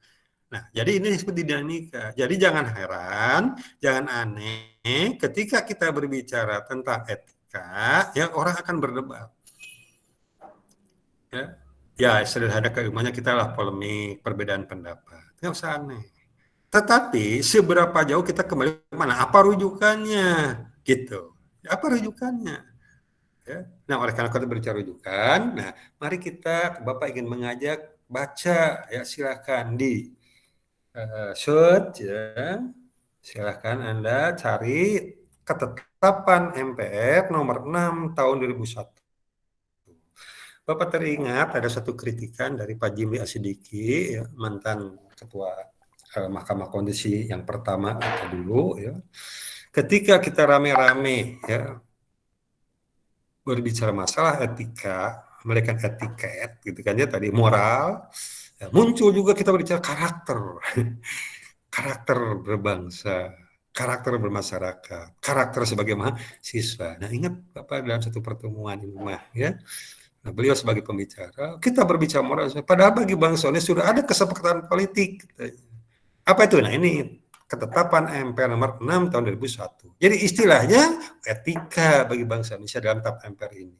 Nah, jadi ini disebut dinamika. Jadi jangan heran, jangan aneh ketika kita berbicara tentang etika etika, ya orang akan berdebat. Ya sederhana keilmuannya kita lah polemik, perbedaan pendapat. Nggak usah aneh. Tetapi seberapa jauh kita kembali ke mana? Apa rujukannya? Gitu. Apa rujukannya? Ya. Nah, oleh karena kita berbicara rujukan, nah mari kita, Bapak ingin mengajak baca, ya silakan di search, ya. Silakan Anda cari ketetapan MPR nomor 6 tahun 2001. Bapak teringat ada satu kritikan dari Pak Jimli Asidiki, ya, mantan ketua Mahkamah Konstitusi yang pertama kita dulu, ya. Ketika kita rame-rame, ya, berbicara masalah etika, memberikan etiket, gitu kan ya tadi moral, ya, muncul juga kita berbicara karakter, karakter berbangsa, karakter bermasyarakat, karakter sebagai mahasiswa. Nah ingat Bapak dalam satu pertemuan ini ya. Nah, beliau sebagai pembicara, kita berbicara moral, padahal bagi bangsa ini sudah ada kesepakatan politik. Apa itu? Nah ini ketetapan MPR nomor 6 tahun 2001. Jadi istilahnya etika bagi bangsa Indonesia dalam tap MPR ini.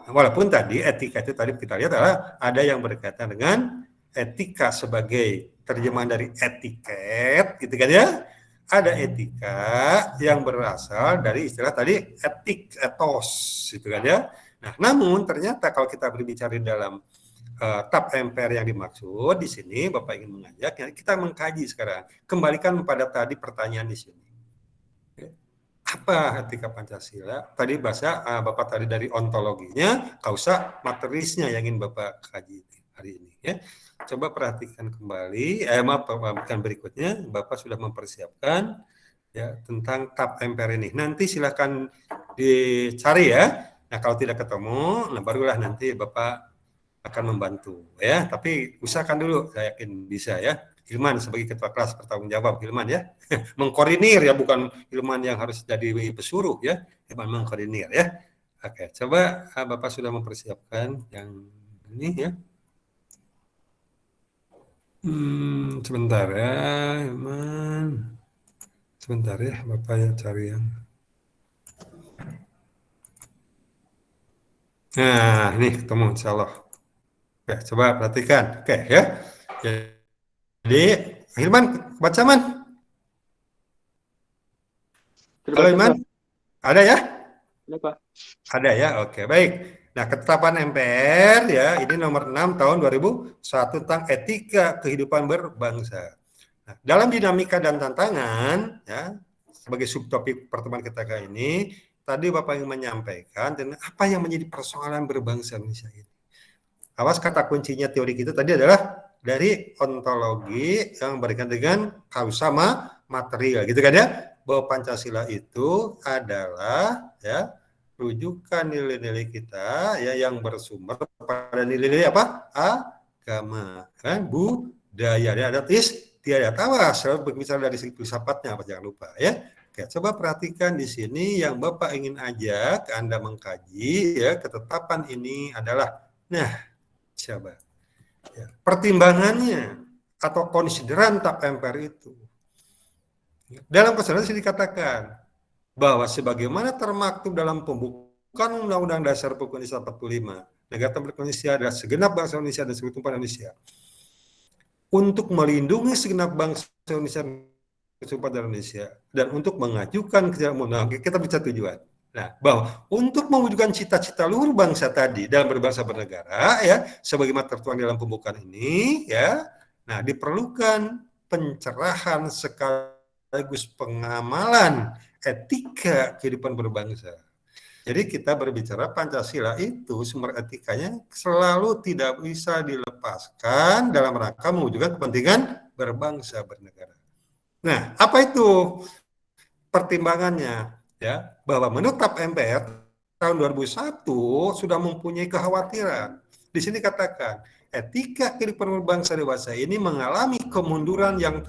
Nah, walaupun tadi etika itu tadi kita lihat adalah ada yang berkaitan dengan etika sebagai terjemahan dari etiket, gitu kan ya. Ada etika yang berasal dari istilah tadi etik, etos, gitu kan ya. Nah, namun ternyata kalau kita berbicara dalam tap MPR yang dimaksud di sini, Bapak ingin mengajak, ya, kita mengkaji sekarang. Kembalikan pada tadi pertanyaan di sini. Apa etika Pancasila? Tadi bahasa Bapak tadi dari ontologinya, kausa materisnya yang ingin Bapak kaji hari ini. Ya. Coba perhatikan kembali, bukan berikutnya, Bapak sudah mempersiapkan ya tentang tap MPR ini. Nanti silakan dicari ya. Nah kalau tidak ketemu, nah barulah nanti Bapak akan membantu ya. Tapi usahakan dulu, saya yakin bisa ya. Hilman sebagai ketua kelas bertanggung jawab, Hilman ya. Mengkoordinir ya, bukan Hilman yang harus jadi pesuruh ya. Hilman mengkoordinir ya. Oke, coba Bapak sudah mempersiapkan yang ini ya. Sebentar ya, Hilman. Sebentar ya, Bapak ya cari yang. Nah, ini ketemu insya Allah. Oke, coba perhatikan. Oke ya. Jadi, Hilman, baca man. Halo Hilman, ada ya? Ada Pak. Ada ya, oke baik. Nah, ketetapan MPR ya, ini nomor 6 tahun 2001 tentang etika kehidupan berbangsa. Nah, dalam dinamika dan tantangan, ya, sebagai subtopik pertemuan kita kali ini, tadi Bapak ingin menyampaikan tentang apa yang menjadi persoalan berbangsa Indonesia ini. Awas kata kuncinya teori kita tadi adalah dari ontologi yang berkaitan dengan kausa material, gitu kan ya? Bahwa Pancasila itu adalah ya rujukan nilai-nilai kita ya yang bersumber pada nilai-nilai apa? Agama, kan? Budaya, ya, adat istiadat. Awas, berbicara dari segi filsafatnya apa jangan lupa ya. Oke, coba perhatikan di sini yang Bapak ingin ajak Anda mengkaji ya ketetapan ini adalah coba ya, pertimbangannya atau konsideran tap MPR itu. Dalam kesalahan sini dikatakan bahwa sebagaimana termaktub dalam pembukaan Undang-Undang Dasar Republik Indonesia 45, negara Republik Indonesia adalah segenap bangsa Indonesia dan seluruh tumpah Indonesia. Untuk melindungi segenap bangsa Indonesia Indonesia dan untuk mengajukan kita bisa tujuan. Nah, bahwa untuk mewujudkan cita-cita luhur bangsa tadi dalam berbangsa bernegara ya, sebagaimana tertuang dalam pembukaan ini ya. Nah, diperlukan pencerahan sekaligus pengamalan etika kehidupan berbangsa. Jadi kita berbicara Pancasila itu sumber etikanya selalu tidak bisa dilepaskan dalam rangka mewujudkan kepentingan berbangsa bernegara. Nah, apa itu pertimbangannya? Ya, bahwa menurut tap MPR tahun 2001 sudah mempunyai kekhawatiran. Di sini katakan, etika kehidupan berbangsa dewasa ini mengalami kemunduran yang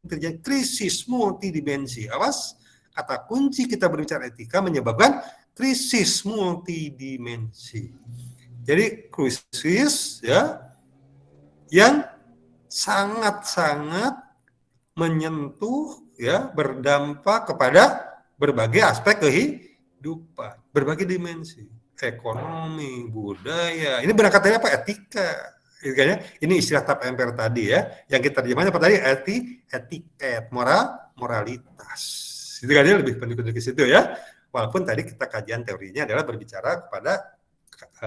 terjadi krisis multidimensi. Awas, kata kunci kita berbicara etika menyebabkan krisis multidimensi. Jadi krisis ya yang sangat-sangat menyentuh ya berdampak kepada berbagai aspek kehidupan. berbagai dimensi, ekonomi, budaya. Ini berangkat dari apa? Etika. Ini istilah tap MPR tadi ya, yang kita terjemahnya apa tadi? Etiket, moralitas. Itu kan lebih penting ke situ ya. Walaupun tadi kita kajian teorinya adalah berbicara kepada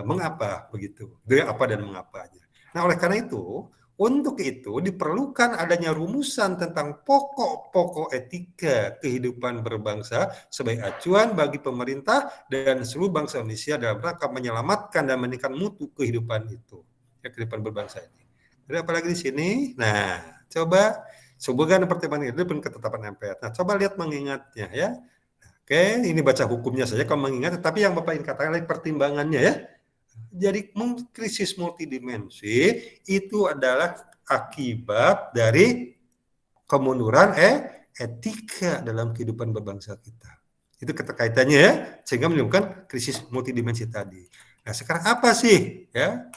mengapa begitu, dari apa dan mengapanya. Nah, oleh karena itu, untuk itu diperlukan adanya rumusan tentang pokok-pokok etika kehidupan berbangsa sebagai acuan bagi pemerintah dan seluruh bangsa Indonesia dalam rangka menyelamatkan dan meningkatkan mutu kehidupan itu, ya, kehidupan berbangsa ini. Jadi apalagi di sini, nah coba hubungan pertimbangan itu pun ketetapan MPR. Nah, coba lihat mengingatnya ya. Oke, ini baca hukumnya saja kalau mengingat, tapi yang Bapak ingin katakan lagi pertimbangannya ya. Jadi krisis multidimensi itu adalah akibat dari kemunduran etika dalam kehidupan berbangsa kita. Itu keterkaitannya ya, sehingga menimbulkan krisis multidimensi tadi. Nah, sekarang apa sih ya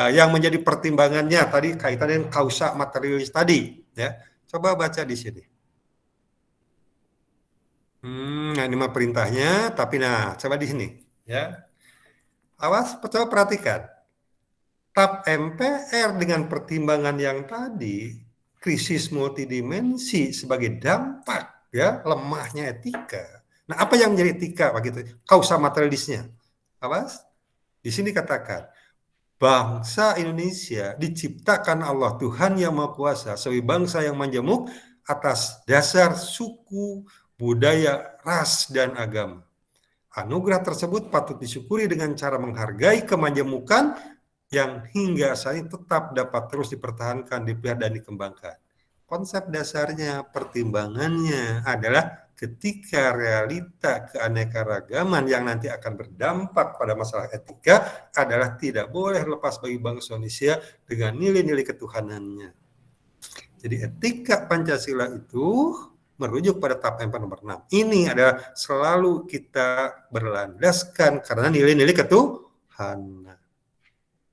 yang menjadi pertimbangannya tadi kaitan dengan kausa materialis tadi ya? Coba baca di sini. Nah, ini mah perintahnya, tapi nah coba di sini ya. Awas, coba perhatikan. TAP MPR dengan pertimbangan yang tadi, krisis multidimensi sebagai dampak ya lemahnya etika. Nah, apa yang menjadi etika begitu? Kausa materialisnya. Awas. Di sini katakan, bangsa Indonesia diciptakan Allah Tuhan yang Maha Kuasa sebagai bangsa yang majemuk atas dasar suku, budaya, ras, dan agama. Anugerah tersebut patut disyukuri dengan cara menghargai kemajemukan yang hingga saat ini tetap dapat terus dipertahankan, dipelihara, dan dikembangkan. Konsep dasarnya, pertimbangannya adalah ketika realita keanekaragaman yang nanti akan berdampak pada masalah etika adalah tidak boleh lepas bagi bangsa Indonesia dengan nilai-nilai ketuhanannya. Jadi etika Pancasila itu merujuk pada TAP MPR nomor 6. Ini adalah selalu kita berlandaskan karena nilai-nilai ketuhanan.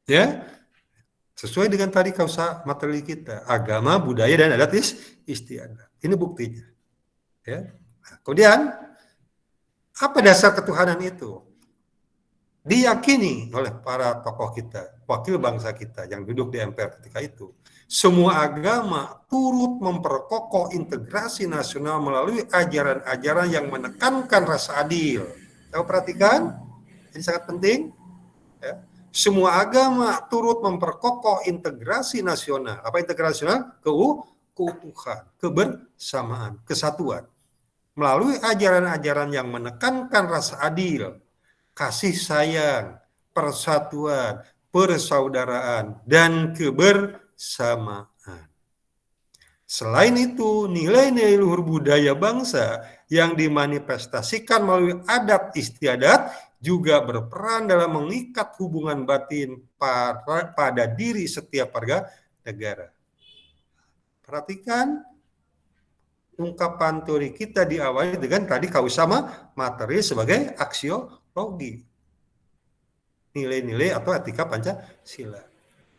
Ya, sesuai dengan tadi kausa materi kita, agama, budaya, dan adat istiadat. Ini buktinya. Ya. Nah, kemudian, apa dasar ketuhanan itu? Diyakini oleh para tokoh kita, wakil bangsa kita yang duduk di MPR ketika itu. Semua agama turut memperkokoh integrasi nasional melalui ajaran-ajaran yang menekankan rasa adil. Tahu perhatikan? Ini sangat penting. Ya. Semua agama turut memperkokoh integrasi nasional. Apa integrasi nasional? Keutuhan, kebersamaan, kesatuan. Melalui ajaran-ajaran yang menekankan rasa adil, kasih sayang, persatuan, persaudaraan, dan kebersamaan. Selain itu, nilai-nilai luhur budaya bangsa yang dimanifestasikan melalui adat istiadat juga berperan dalam mengikat hubungan batin pada diri setiap warga negara. Perhatikan ungkapan teori kita diawali dengan tadi kausa materi sebagai aksiologi. Nilai-nilai atau etika Pancasila.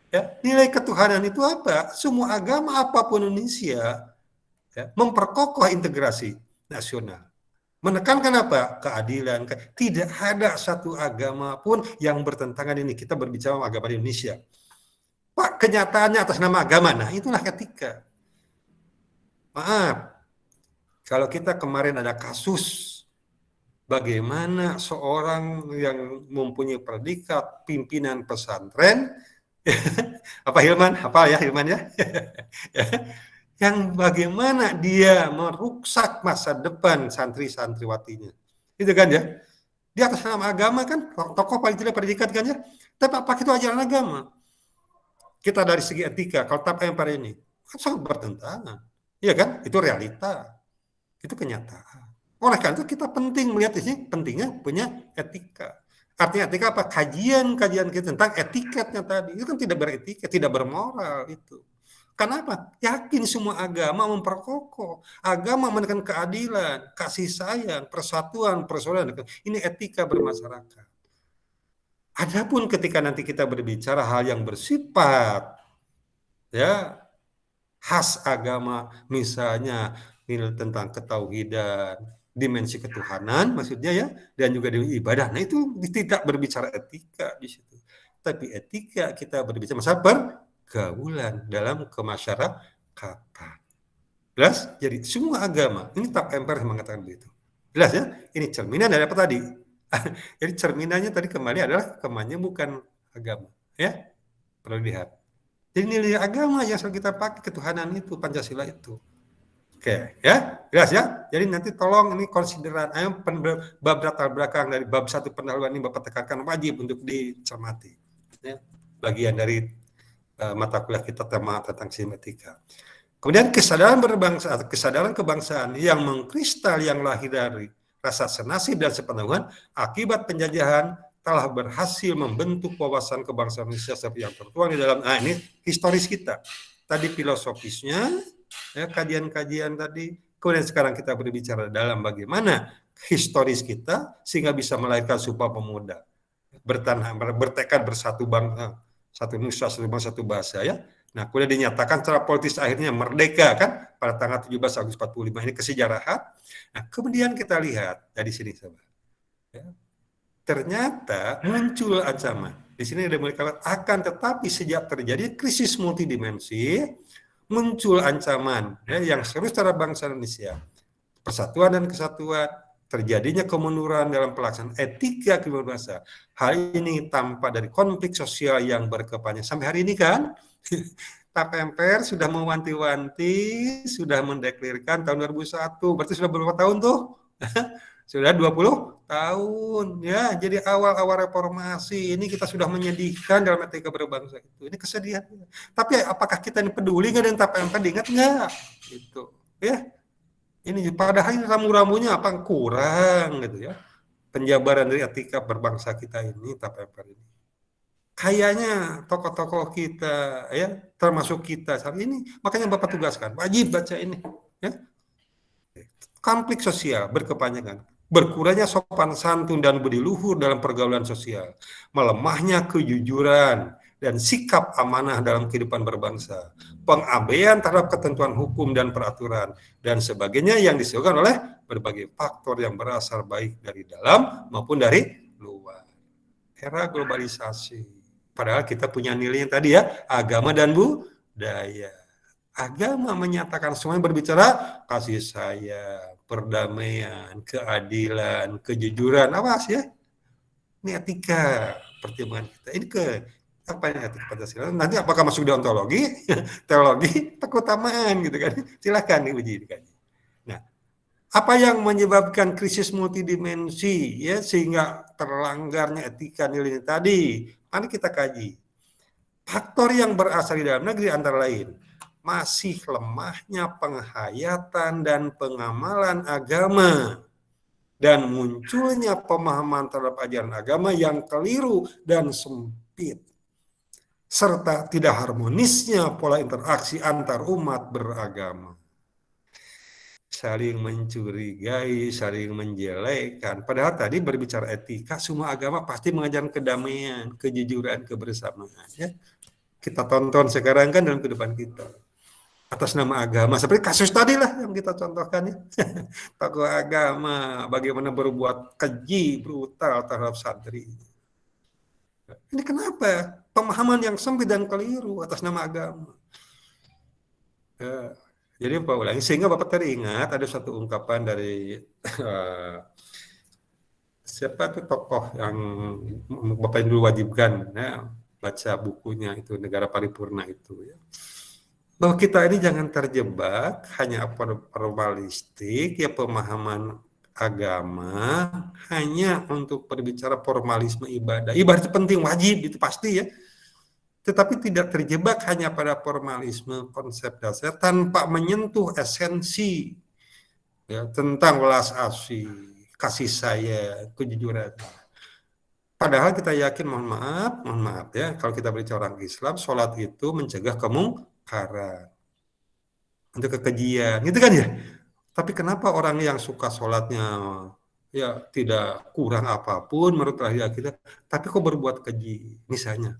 Ya, nilai ketuhanan itu apa? Semua agama apapun Indonesia ya, memperkokoh integrasi nasional. Menekankan apa? Keadilan. Tidak ada satu agama pun yang bertentangan ini. Kita berbicara agama di Indonesia. Pak, kenyataannya atas nama agama. Nah, itulah etika. Maaf, kalau kita kemarin ada kasus bagaimana seorang yang mempunyai predikat pimpinan pesantren, apa Hilman? Apa ya Hilman ya? Yang bagaimana dia meruksak masa depan santri-santriwatinya. Itu kan ya. Di atas nama agama kan, tokoh paling tidak predikat kan ya. Tapi apa itu ajaran agama? Kita dari segi etika, kalau TAP MPR ini, kan sangat bertentangan. Iya kan? Itu realita. Itu kenyataan. Oleh karena itu kita penting melihat di sini, pentingnya punya etika. Artinya etika apa? Kajian-kajian kita tentang etiketnya tadi. Itu kan tidak beretika, tidak bermoral itu. Kenapa? Yakin semua agama memperkokoh. Agama menekan keadilan, kasih sayang, persatuan, persaudaraan. Ini etika bermasyarakat. Adapun ketika nanti kita berbicara hal yang bersifat ya khas agama, misalnya nilai tentang ketauhidan, dimensi ketuhanan maksudnya ya, dan juga di ibadah. Nah itu tidak berbicara etika di situ. Tapi etika kita berbicara masalah pergaulan dalam kemasyarakatan. Jelas? Jadi semua agama, ini TAP MPR mengatakan begitu. Jelas ya? Ini cerminan dari apa tadi? Jadi cerminannya tadi kembali adalah kemanya bukan agama. Ya, perlu lihat. Jadi nilai agama yang selalu kita pakai ketuhanan itu, Pancasila itu. Oke, ya, jelas ya. Jadi nanti tolong ini konsideran, bab latar belakang dari bab 1 pendahuluan ini Bapak tekankan wajib untuk dicermati. Ya, bagian dari mata kuliah kita tema tentang simetika. Kemudian kesadaran berbangsa, kesadaran kebangsaan yang mengkristal yang lahir dari rasa senasib dan sepenuhan akibat penjajahan telah berhasil membentuk wawasan kebangsaan Indonesia seperti yang tertuang di dalam. Nah ini historis kita. Tadi filosofisnya, ya, kajian-kajian tadi. Kemudian sekarang kita berbicara dalam bagaimana historis kita sehingga bisa melahirkan Sumpah Pemuda. Bertekad bersatu bangsa, satu nusa, satu bangsa, satu bahasa ya. Nah, kemudian dinyatakan secara politis akhirnya merdeka kan pada tanggal 17 Agustus 45 ini kesejarahan. Nah, kemudian kita lihat dari sini sahabat. Ya. Ternyata muncul ancaman. Di sini ada mulai akan tetapi sejak terjadi krisis multidimensi muncul ancaman ya, yang serius terhadap bangsa Indonesia. Persatuan dan kesatuan, terjadinya kemunduran dalam pelaksanaan etika kebebasan. Hal ini tampak dari konflik sosial yang berkepanjangan sampai hari ini kan. TAP MPR sudah mewanti-wanti, sudah mendeklarasikan tahun 2001, berarti sudah berapa tahun tuh? Sudah 20 tahun ya. Jadi awal-awal reformasi ini kita sudah menyedihkan dalam etika berbangsa itu. Ini kesedihan. Tapi apakah kita ini peduli nggak dengan TAP MPR? Diingat nggak? Gitu ya. Ini padahal ini ramu-ramunya apa kurang gitu ya. Penjabaran dari etika berbangsa kita ini TAP MPR ini. Kayaknya tokoh-tokoh kita ya termasuk kita saat ini, makanya Bapak tugaskan wajib baca ini ya. Konflik sosial berkepanjangan, berkurangnya sopan santun dan budi luhur dalam pergaulan sosial, melemahnya kejujuran dan sikap amanah dalam kehidupan berbangsa, pengabaian terhadap ketentuan hukum dan peraturan dan sebagainya yang disebabkan oleh berbagai faktor yang berasal baik dari dalam maupun dari luar. Era globalisasi. Padahal kita punya nilai yang tadi ya, agama dan budaya. Agama menyatakan semuanya berbicara kasih sayang, perdamaian, keadilan, kejujuran. Awas ya. Ini etika pertimbangan kita. Ini apa ini etika Pancasila? Nanti apakah masuk di ontologi, teologi, keutamaan gitu kan. Silakan diuji dikaji. Nah, apa yang menyebabkan krisis multidimensi ya sehingga terlanggarnya etika nilai tadi? Mari kita kaji. Faktor yang berasal di dalam negeri antara lain masih lemahnya penghayatan dan pengamalan agama dan munculnya pemahaman terhadap ajaran agama yang keliru dan sempit serta tidak harmonisnya pola interaksi antar umat beragama. Saling mencurigai, saling menjelekkan. Padahal tadi berbicara etika, semua agama pasti mengajarkan kedamaian, kejujuran, kebersamaan. Ya. Kita tonton sekarang kan dalam kehidupan kita. Atas nama agama, seperti kasus tadi lah yang kita contohkan ya. Tokoh agama, bagaimana berbuat keji, brutal terhadap santri. Ini kenapa? Pemahaman yang sempit dan keliru atas nama agama. Ya. Jadi Bapak ulangi, sehingga Bapak teringat ada satu ungkapan dari siapa tuh tokoh yang Bapak dulu wajibkan ya, baca bukunya itu Negara Paripurna itu ya. Bahwa kita ini jangan terjebak hanya formalistik ya pemahaman agama hanya untuk berbicara formalisme ibadah. Ibadah itu penting, wajib itu pasti ya. Tetapi tidak terjebak hanya pada formalisme konsep dasar tanpa menyentuh esensi ya, tentang welas asih, kasih sayang, kejujuran. Padahal kita yakin, mohon maaf ya, kalau kita berbicara orang Islam, sholat itu mencegah kemungkaran, untuk kekejian, gitu kan ya. Tapi kenapa orang yang suka sholatnya ya tidak kurang apapun menurut ahli kita, tapi kok berbuat keji, misalnya?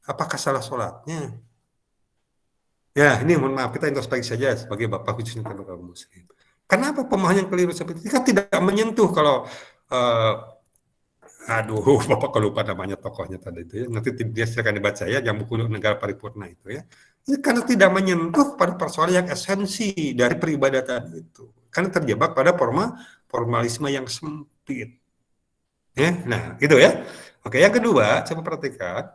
Apakah salah sholatnya? Ya, ini mohon maaf, kita introspeksi saja sebagai Bapak khususnya kaum muslim. Kenapa pemahaman yang keliru seperti itu? Kan tidak menyentuh kalau aduh, Bapak kalau lupa namanya tokohnya tadi itu ya. Nanti dia silakan dibaca ya, yang buku Negara Paripurna itu ya. Ini karena tidak menyentuh pada persoalan yang esensi dari peribadatan itu. Karena terjebak pada formalisme yang sempit. Ya, nah, gitu ya. Oke, yang kedua, coba perhatikan.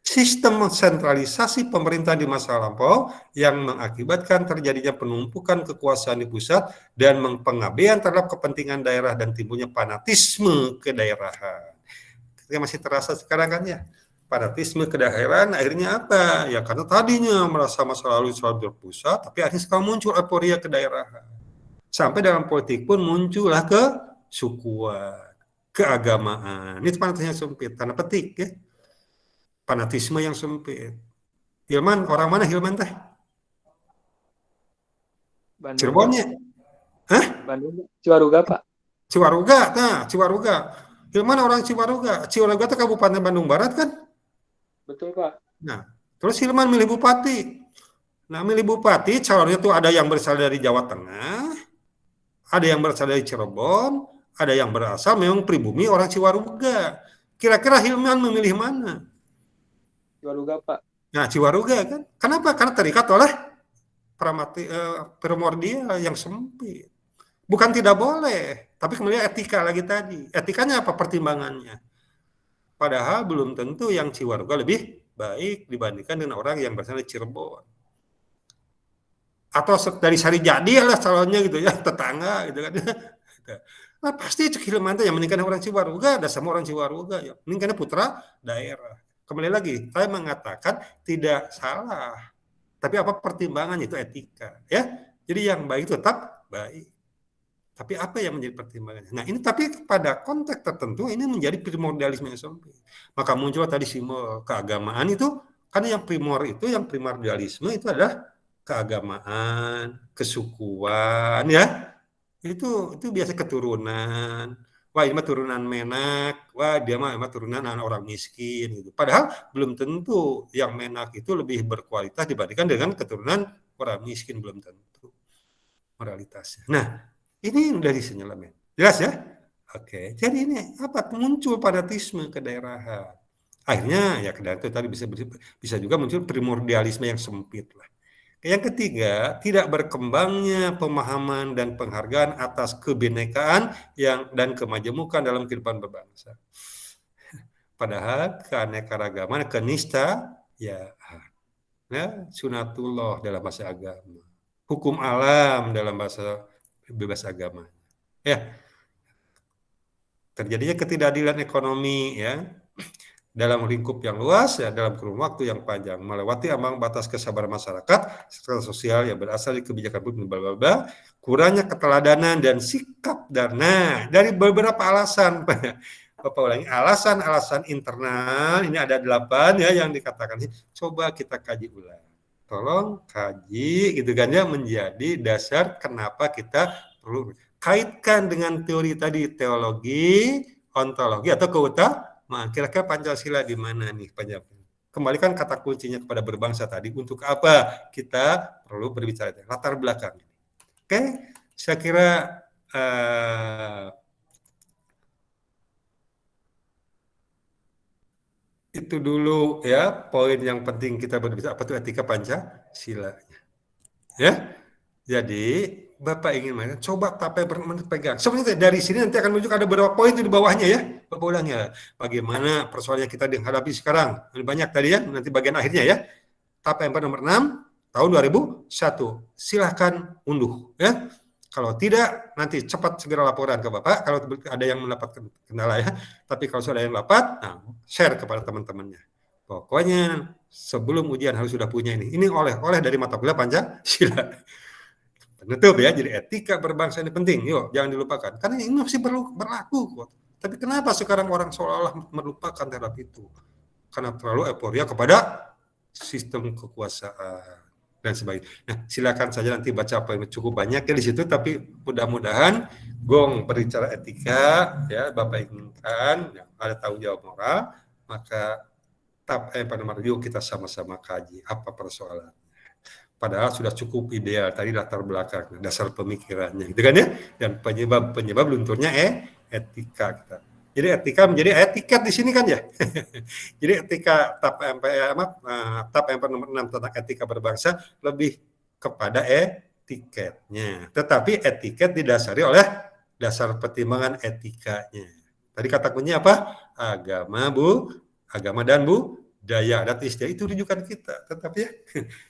Sistem sentralisasi pemerintah di masa lampau yang mengakibatkan terjadinya penumpukan kekuasaan di pusat dan pengabaian terhadap kepentingan daerah dan timbulnya fanatisme kedaerahan. Yang masih terasa sekarang kan ya, fanatisme kedaerahan akhirnya apa? Ya karena tadinya merasa masa lalu selalu berpusat, tapi akhirnya sekarang muncul euforia kedaerahan. Sampai dalam politik pun muncullah kesukuan, keagamaan. Ini fanatisme sempit, tanda petik ya. Fanatisme yang sempit. Hilman, orang mana Hilman teh? Bandung. Cirebonnya? Hah? Bandung. Ciwaruga, Pak. Ciwaruga, nah Ciwaruga. Hilman orang Ciwaruga. Ciwaruga itu Kabupaten Bandung Barat kan? Betul, Pak. Nah, terus Hilman milih bupati. Nah, milih bupati, calonnya tuh ada yang berasal dari Jawa Tengah, ada yang berasal dari Cirebon, ada yang berasal memang pribumi orang Ciwaruga. Kira-kira Hilman memilih mana? Ciwaruga, Pak. Nah, Ciwaruga kan. Kenapa? Karena terikat oleh primordial yang sempit. Bukan tidak boleh, tapi kemudian etika lagi tadi. Etikanya apa pertimbangannya? Padahal belum tentu yang Ciwaruga lebih baik dibandingkan dengan orang yang berasal dari Cirebon. Atau dari Sarijadi lah calonnya gitu ya, tetangga gitu kan. Nah, pasti Cek Hilman yang menikahnya orang Ciwaruga, ada sama orang Ciwaruga ya. Menikahnya putra daerah. Kembali lagi, saya mengatakan tidak salah. Tapi apa pertimbangannya itu etika, ya. Jadi yang baik itu tetap baik. Tapi apa yang menjadi pertimbangannya? Nah, ini tapi pada konteks tertentu ini menjadi primordialisme yang sempit. Maka muncul tadi simbol keagamaan itu, karena yang primordialisme itu adalah keagamaan, kesukuan, ya. Itu biasa keturunan. Wah, ini mah turunan Menak, wah dia mah turunan anak orang miskin gitu. Padahal belum tentu yang Menak itu lebih berkualitas dibandingkan dengan keturunan orang miskin, belum tentu moralitasnya. Nah, ini dari sinyalemen. Jelas ya? Oke, jadi ini apa? Muncul fanatisme kedaerahan. Akhirnya ya kedaerahan itu tadi bisa juga muncul primordialisme yang sempit lah. Yang ketiga, tidak berkembangnya pemahaman dan penghargaan atas kebinekaan dan kemajemukan dalam kehidupan berbangsa. Padahal keanekaragaman, kenista, ya sunatullah dalam bahasa agama, hukum alam dalam bahasa bebas agama. Ya, terjadinya ketidakadilan ekonomi, ya. Dalam lingkup yang luas, ya, dalam kurun waktu yang panjang, melewati ambang batas kesabaran masyarakat, skala sosial yang berasal dari kebijakan publik, kurangnya keteladanan dan sikap dana dari beberapa alasan. Bapak ulangi, alasan-alasan internal, ini ada 8 ya yang dikatakan, coba kita kaji ulang. Tolong kaji, gitu kan ya, menjadi dasar kenapa kita perlu kaitkan dengan teori tadi, teologi, ontologi, atau keutamaan. Kira-kira Pancasila di mana nih penjawabnya? Kembalikan kata kuncinya kepada berbangsa tadi. Untuk apa kita perlu berbicara? Latar belakang. Oke, saya kira itu dulu ya poin yang penting kita berbicara apa itu etika Pancasila. Ya, jadi Bapak ingin mana? Coba Bapak pegang. Sebenarnya dari sini nanti akan muncul ada beberapa poin itu di bawahnya ya. Bapak ulang ya. Bagaimana persoalan yang kita dihadapi sekarang? Lebih banyak tadi ya. Nanti bagian akhirnya ya. TAP MP nomor 6 tahun 2001. Silahkan unduh ya. Kalau tidak nanti cepat segera laporan ke Bapak. Kalau ada yang mendapatkan kendala ya. Tapi kalau sudah yang dapat, nah, share kepada teman-temannya. Pokoknya sebelum ujian harus sudah punya ini. Ini oleh dari mata kuliah Pancasila. Penutup ya, jadi etika berbangsa ini penting, yuk jangan dilupakan. Karena ini masih berlaku kok. Tapi kenapa sekarang orang seolah-olah melupakan terhadap itu? Karena terlalu euforia kepada sistem kekuasaan dan sebagainya. Nah, silakan saja nanti baca apa yang cukup banyak ya di situ, tapi mudah-mudahan gong berbicara etika, ya Bapak inginkan, ya, ada tanggung jawab moral, maka pada yuk kita sama-sama kaji apa persoalan. padahal sudah cukup ideal tadi latar belakang, dasar pemikirannya, gitu kan ya. Dan penyebab lunturnya etika kita. Jadi etika menjadi etiket di sini kan ya. Jadi etika TAP MPR nomor 6 tentang etika berbangsa lebih kepada etiketnya. Tetapi etiket didasari oleh dasar pertimbangan etikanya. Tadi kata kunci apa? Agama dan budaya, adat istiadat itu rujukan kita, tetap ya.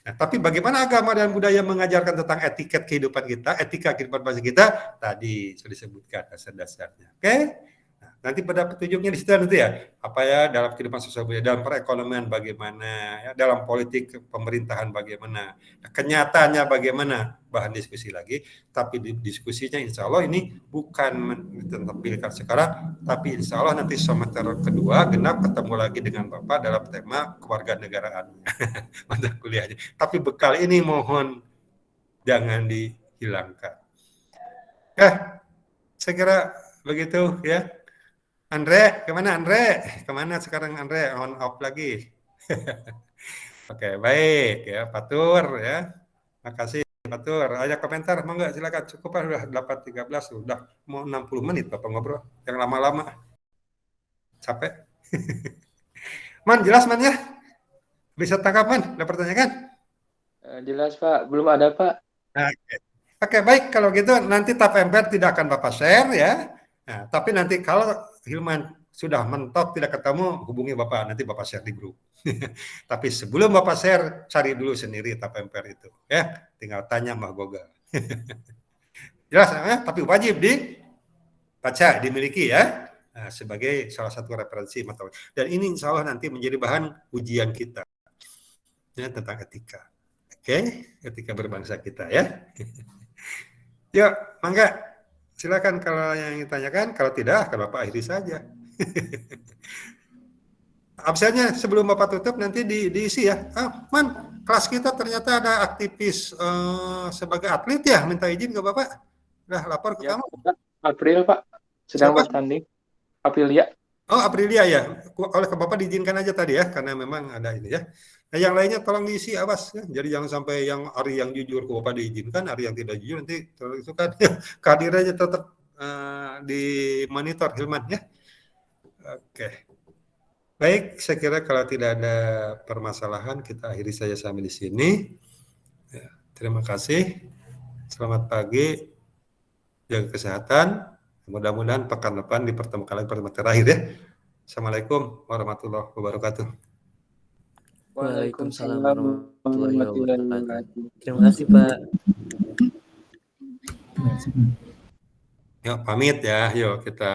Nah, tapi bagaimana agama dan budaya mengajarkan tentang etiket kehidupan kita, etika kehidupan bangsa kita? Tadi sudah disebutkan dasar-dasarnya. Oke? Nah, nanti pada petunjuknya di situ nanti ya, apa ya dalam kehidupan sosial budaya, dalam perekonomian bagaimana, ya, dalam politik pemerintahan bagaimana, nah, kenyataannya bagaimana, bahan diskusi lagi. Tapi di diskusinya insya Allah ini bukan ditampilkan sekarang, tapi insya Allah nanti semester kedua genap ketemu lagi dengan Bapak dalam tema kewarganegaraan mata kuliahnya. Tapi bekal ini mohon jangan dihilangkan. Saya kira begitu ya. Andre, kemana Andre? Kemana sekarang Andre? On off lagi. Oke, baik ya, Fatur ya. Makasih. Fatur, ada komentar? Mau nggak? Silakan. Cukup sudah 8.13, sudah mau 60 menit Bapak ngobrol. Yang lama-lama. Capek. Man, jelas Man ya? Bisa tangkap Man? Ada pertanyaan kan? Jelas Pak, belum ada Pak. Oke, baik. Kalau gitu nanti TAP MPR tidak akan Bapak share ya. Nah, tapi nanti kalau Hilman sudah mentok tidak ketemu, hubungi Bapak. Nanti Bapak share di grup. Tapi sebelum Bapak share, cari dulu sendiri TAP MPR itu. Ya, tinggal tanya Mbah Goga. Jelas ya? Tapi wajib dibaca, dimiliki ya. Nah, sebagai salah satu referensi mata. Dan ini insya Allah nanti menjadi bahan ujian kita. Ya, tentang etika. Oke, etika berbangsa kita ya. Yuk, mangga. Silakan kalau yang ditanyakan, kalau tidak, akan Bapak akhiri saja. Absennya sebelum Bapak tutup nanti diisi ya. Man, kelas kita ternyata ada aktivis sebagai atlet ya, minta izin ke Bapak. Udah lapor ke Ya, kamu? April Pak, sedang Siapa? bertanding. Aprilia. Oh, Aprilia ya. Oleh ke Bapak diizinkan aja tadi ya, karena memang ada ini ya. Nah, yang lainnya tolong diisi, awas ya. Jadi jangan sampai yang Ari yang jujur ke Bapak diizinkan, Ari yang tidak jujur nanti itu kan kehadirannya tetap di monitor Hilman ya. Oke. Baik, saya kira kalau tidak ada permasalahan kita akhiri saja sampai di sini. Ya, terima kasih. Selamat pagi. Jaga kesehatan. Mudah-mudahan pekan depan dipertemukan lagi pertemuan terakhir ya. Assalamualaikum warahmatullahi wabarakatuh. Waalaikumsalam warahmatullahi wabarakatuh. Terima kasih Pak. Yuk pamit ya, yuk kita